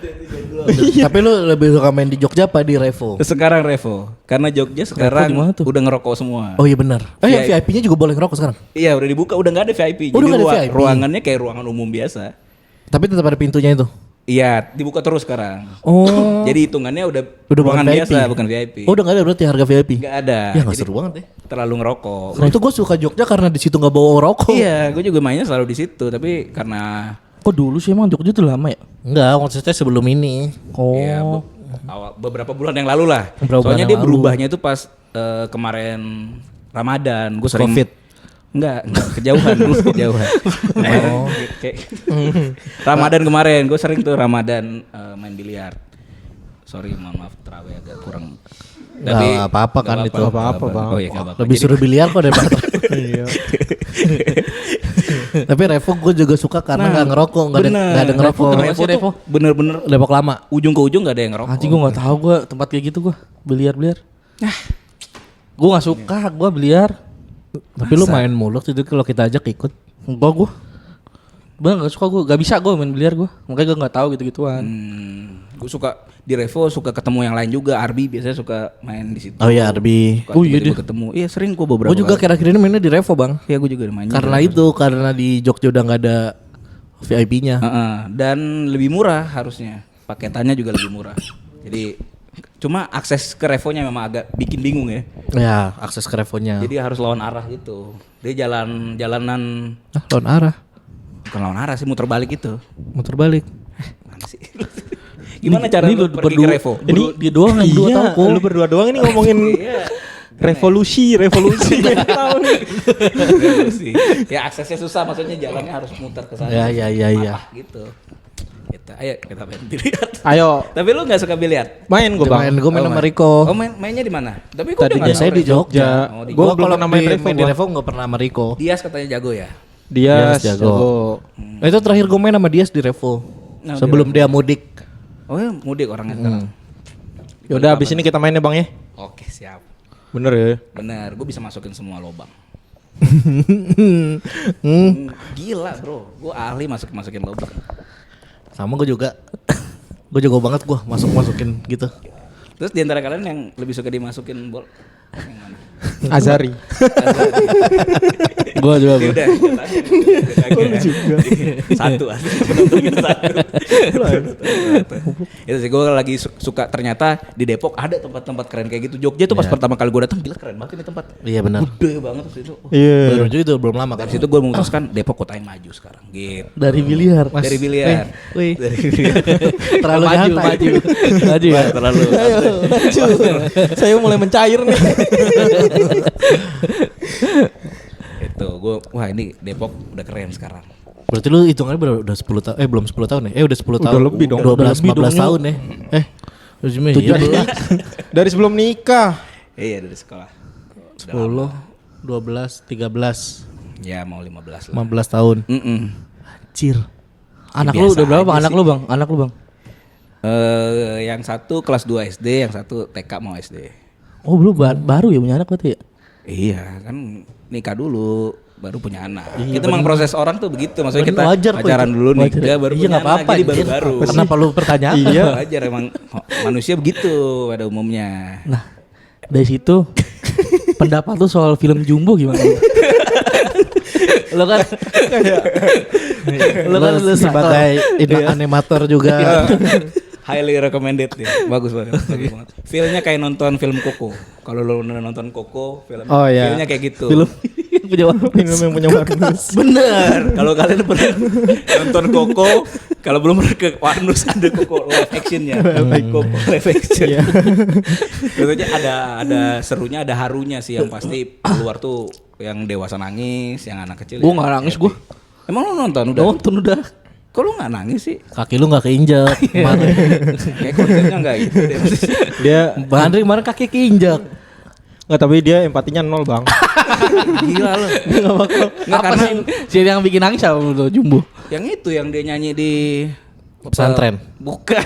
Tapi lu lebih suka main di Jogja apa di Revo? Sekarang Revo. Karena Jogja sekarang di mana tuh? udah ngerokok semua. Oh iya benar. Yang VIP-nya juga boleh ngerokok sekarang. Iya udah dibuka, udah nggak ada VIP. Oh, udah Jadi nggak ada VIP? ruangannya kayak ruangan umum biasa. Tapi tetap ada pintunya itu. Iya, dibuka terus sekarang. Oh. Jadi hitungannya udah Udah ruangan bukan biasa, VIP. bukan VIP. Oh udah gak ada berarti harga VIP? Nggak ada. Ya gak Jadi seru banget ya. terlalu ngerokok. Nah itu gue suka Jogja karena di situ gak bawa rokok. Iya, gue juga mainnya selalu di situ. Tapi karena Kok dulu sih emang Jogja tuh lama ya? Enggak, maksudnya sebelum ini. Oh. ya, beberapa bulan yang lalu lah. Beberapa bulan Soalnya yang dia lalu. berubahnya itu pas kemarin Ramadan. Gue sering Covid. Enggak, kejauhan dulu, kejauhan. Oh. Kayak Ramadan kemarin, gue sering tuh Ramadan main biliar. Sorry, mohon maaf, terawih agak kurang. Nggak apa-apa kan nggak itu. apa-apa, Bang. Oh iya, nggak apa-apa. Lebih Jadi- suruh biliar kok daripada. Iya. Tapi Revo gue juga suka karena gak ngerokok, gak ada ngerokok. Revo tuh bener-bener Depok lama. ujung ke ujung gak ada yang ngerokok. Anjing gue nggak tahu gue tempat kayak gitu gue biliar. Gue nggak suka gue biliar. Tapi lu main mulu itu kalau kita ajak ikut. Enggak gue. Gue nggak suka gue, nggak bisa gue main biliar gue. Makanya gue nggak tahu gitu-gituan. Gue suka di Revo, suka ketemu yang lain juga. Arbi biasanya suka main di situ. Oh iya Arbi. Suka tiba-tiba ketemu. Iya sering gue beberapa. Gue juga kali. kira-kira ini mainnya di Revo bang. Iya gue juga main. Karena itu, karena di Jogja udah gak ada VIP-nya. Dan lebih murah harusnya. Paketannya juga lebih murah. Jadi cuma akses ke Revonya memang agak bikin bingung ya. Ya akses ke Revonya. Jadi harus lawan arah gitu. Dia jalanan Lawan arah. bukan lawan arah sih, muter balik gitu. Muter balik. Mana sih? Gimana cara lu pergi ke Revo? Ini dia doang yang berdua tahu kok. Lu berdua doang ini ngomongin revolusi. Tahu nih. Revolusi. Ya aksesnya susah, maksudnya jalannya harus muter ke sana. Ya. Arah gitu. Ayo kita main biliar. Ayo, Tapi lu nggak suka biliar? main gue bang. Gue main sama main. Riko. Oh mainnya di mana? Tapi gua Tadi udah nggak Biasanya tahu di Revo. Jogja. Oh, di Gua Gue belum kalau pernah main main di Revo, Revo gak pernah sama Riko. Dias katanya jago ya. Dia jago. Nah, itu terakhir gue main sama Dias di Revo. Nah, Sebelum dia mudik. Oh ya mudik orangnya sekarang. Yaudah abis ini kita mainnya bang ya. Oke siap. Bener ya. Bener, gue bisa masukin semua lobang. Hmm. Gila bro, gue ahli masukin lobang. Sama gue juga. Gue jago banget gue masukin gitu. Terus di antara kalian yang lebih suka dimasukin bol? Yang mana? Azari. Gue juga Ya udah, juga. Satu aja. Penontonnya satu. Itu sih gue lagi suka, ternyata di Depok ada tempat-tempat keren kayak gitu. Jogja tuh pas pertama kali gue datang gila keren banget ini tempat. Iya benar. Gede banget terus itu. Iya. Baru juga itu belum lama kan. Dari situ gue memutuskan Depok kota yang maju sekarang. Gitu. dari biliar. Dari biliar. Wih. Dari biliar. Terlalu maju, nyantai. maju ya. Terlalu. Saya mulai mencair nih. Itu gue wah ini Depok udah keren sekarang. Berarti lu hitungannya udah 10 tahun. Belum 10 tahun ya? Udah 10 tahun. Udah lebih dong. 12 Lebih dong, 15 tahun ya. Iya belas. Dari sebelum nikah. Iya dari sekolah. 10, 12, 13, Ya mau 15 lah. 15 tahun. Anjir. Anak Biasa lu udah berapa? aja Anak sih. lu bang? Anak lu bang? Yang satu kelas 2 SD, yang satu TK mau SD. Oh belum baru ya punya anak berarti ya? Iya kan nikah dulu baru punya anak. Itu emang proses orang tuh begitu. Maksudnya kita Wajar kok pacaran itu. dulu Wajar. nikah baru Iya, punya nggak anak. apa-apa, Jadi anjir. baru-baru. Kenapa lu pertanyaan? Iya wajar emang manusia begitu pada umumnya. Nah dari situ pendapat lu soal film Jumbo gimana? Lo kan Lu kan lu sebagai animator juga. Highly recommended ya. Bagus banget. Feel-nya kayak nonton film Coco. Kalau lu udah nonton Coco, Oh, iya. feel-nya kayak gitu. Film yang punya Film yang punya Warnus. Bener. Kalau kalian pernah nonton Coco, kalau belum pernah ke Warnus ada Coco live actionnya. Coco live action. Tentunya ada serunya, ada harunya sih yang pasti keluar tuh yang dewasa nangis, yang anak kecil. Gua nggak nangis gua. Emang lu nonton udah? Nonton udah. Kok lu nggak nangis sih? Kaki lu nggak keinjak kemarin. Kayak kontennya nggak gitu deh. Dia Bang Andri kemarin kaki keinjak. nggak, tapi dia empatinya 0 bang. Gila lu. Nggak Apa karena sih yang bikin nangis apa lu Jumbo? yang itu yang dia nyanyi di Pesantren. Bukan.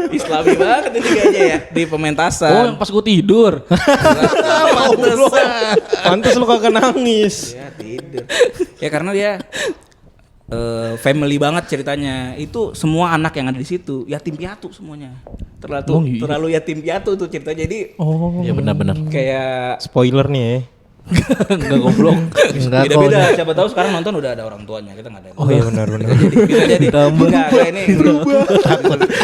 Islami banget ini kayaknya ya di pementasan. Oh, yang pas gua tidur. Pantes lu kagak nangis. Ya tidur. Ya karena dia family banget ceritanya. Itu semua anak yang ada di situ yatim piatu semuanya. Terlalu yatim piatu tuh ceritanya. Jadi Iya benar-benar. kayak Spoiler nih ya. Enggak goblok. Enggak kok. beda-beda. Siapa tahu sekarang nonton udah ada orang tuanya. Kita nggak ada. Oh iya benar-benar. Bisa jadi. Enggak, ini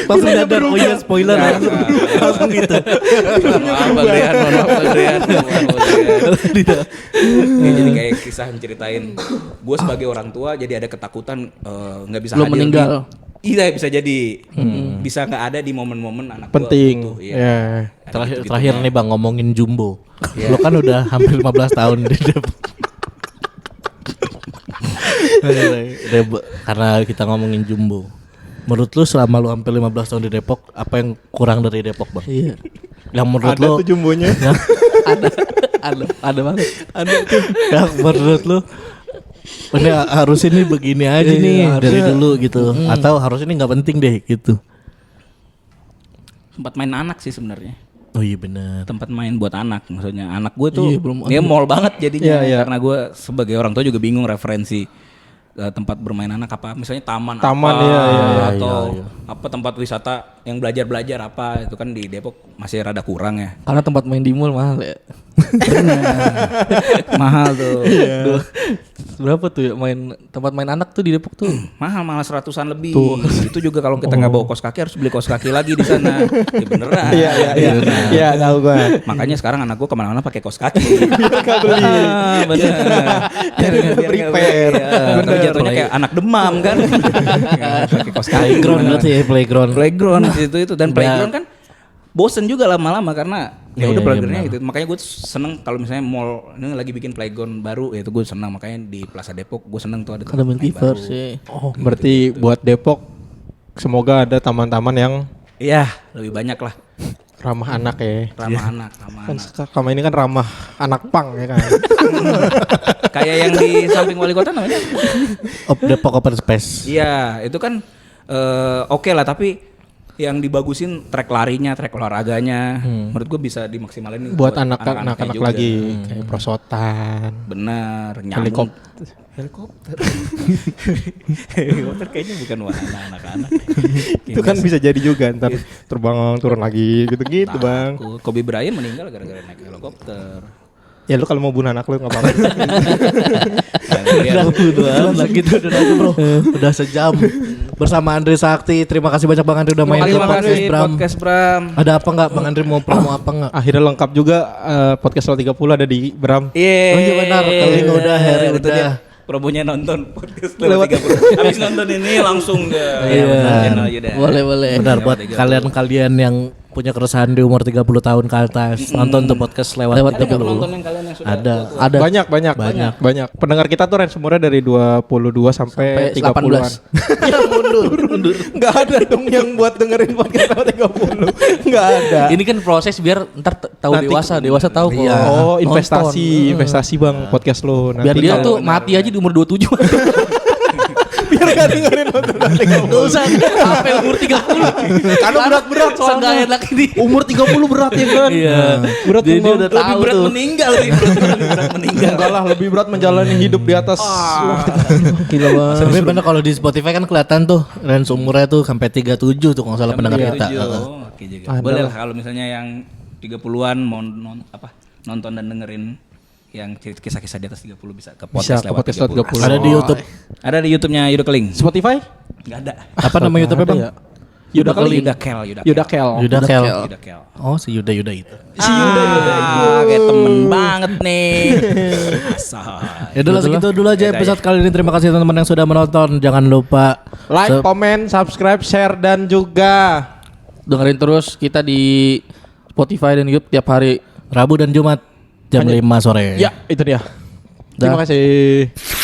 Pas nyadar oh iya spoiler ya. Langsung gitu. Maaf Bang Rian, maaf Bang Rian. Ya, jadi kayak kisah menceritain gue sebagai orang tua jadi ada ketakutan nggak bisa Belum hadir meninggal. Iya bisa jadi bisa nggak ada di momen-momen anak gua Penting. butuh, iya. Ya. Ada gitu-gitunya. Terakhir nih Bang ngomongin Jumbo. Lo kan udah hampir 15 tahun di Depok. Karena kita ngomongin Jumbo. Menurut lu selama lu hampir 15 tahun di Depok, apa yang kurang dari Depok, Bang? Iya. Yang menurut Ada lu tuh jumbonya. Ada banget. yang menurut lu ini harus ini begini aja nih dari dulu gitu. Atau harus ini nggak penting deh gitu. Tempat main anak sih sebenarnya. Oh iya benar. Tempat main buat anak maksudnya. Anak gue tuh Iya, belum dia mall banget jadinya Iya, iya. karena gue sebagai orang tua juga bingung referensi tempat bermain anak apa misalnya taman Taman, apa iya, iya, atau apa tempat wisata yang belajar apa itu kan di Depok masih rada kurang ya. Karena tempat main di mall mahal ya. Mahal tuh. Berapa tuh ya tempat main anak tuh di Depok tuh? Mahal malah 100-an lebih. Itu juga kalau kita nggak bawa kos kaki harus beli kos kaki lagi di sana. Ya beneran. Iya iya iya. Iya tahu gua. Makanya sekarang anak gua kemana-mana pakai kos kaki. Biar beli. Bener. Biar nggak prepare. Bener. Jatuhnya kayak anak demam kan. Pakai kos kaki. Playground berarti ya playground. Playground itu dan playground kan bosen juga lama-lama karena ya udah Iya, playgroundnya gitu. Makanya gue seneng kalau misalnya mall ini lagi bikin playground baru ya itu gue seneng makanya di Plaza Depok gue seneng tuh ada Ada tempat main multiverse baru. sih. Oh, berarti buat Depok semoga ada taman-taman yang Iya, lebih banyak lah. ramah anak ya. Ramah anak, ramah Kan anak. sekarang ini kan ramah anak pang ya kan. Kayak yang di samping wali kota namanya. Depok Open Space. Iya, itu kan oke lah tapi yang dibagusin trek larinya, trek olahraganya. Menurut gue bisa dimaksimalin nih Buat anak-anaknya anak-anak juga. lagi kayak prosotan. Bener, nyamuk. Helikopter. Helikopter kayaknya bukan wahana anak-anak. Itu kan bisa jadi juga ntar terbang turun lagi gitu-gitu bang. Takut. Kobe Bryant meninggal gara-gara naik helikopter. Ya lu kalau mau bunuh anak lu nggak apa-apa. Iya. Udah gitu udah aja bro. Udah sejam. Bersama Andre Sakti. Terima kasih banyak Bang Andre udah main di Terima podcast kasih Bram. podcast Bram. Ada apa enggak Bang Andre mau promo apa enggak? Akhirnya lengkap juga podcast 130 ada di Bram. Iya. Oh iya benar, Keling udah, Harry Itu udah. dia. Promonya nonton podcast lewat 30. Habis nonton ini langsung deh. Iya, benar. Channel aja dah. Boleh. Benar Lewat buat 30. kalian-kalian yang punya keresahan di umur 30 tahun ke atas nonton tuh podcast lewat Ada nggak 30. penonton yang kalian yang sudah Ada. tua-tua? Ada. Banyak. Pendengar kita tuh range umurnya dari 22 sampai 30-an. Mundur. Enggak ada dong yang buat dengerin podcast 30. Enggak ada. Ini kan proses biar ntar tahu Nanti- dewasa tahu kok. Iya. Oh, Nonton. investasi Bang podcast lo. Biar dia tuh mati aja di umur 27. biar enggak dengerin nonton 30. Enggak usah sampai umur 30. Karena berat-berat soalnya. Enggak enak ini. Umur 30 berat ya kan? Iya. Berat Jadi dia Bang. udah Lebih tahu berat tuh. meninggal sih, lebih berat meninggal. Enggak lah, lebih berat menjalani hidup di atas. Gila banget. Tapi bener kalau di Spotify kan kelihatan tuh range umurnya tuh sampai 37 tuh kalau salah pendengar kita. Oh, oke juga. Ada Boleh lah. lah kalau misalnya yang 30-an mau nonton dan dengerin yang kisah-kisah di atas 30 bisa ke Bisa podcast ke lewat podcast 30. Ada di YouTube. Ada di YouTube-nya Yudo Keling. Spotify? Enggak ada. Apa nama YouTube-nya Bang? Ya. Yuda Kel. Yuda Kel. Kel. Oh, si Yuda itu. Kayak temen banget nih. Ya udah segitu dulu aja episode kali ini. Terima kasih teman-teman yang sudah menonton. Jangan lupa Like, komen, subscribe, share dan juga Dengerin terus kita di Spotify dan YouTube tiap hari Rabu dan Jumat jam 5 sore. ya itu dia. Terima kasih.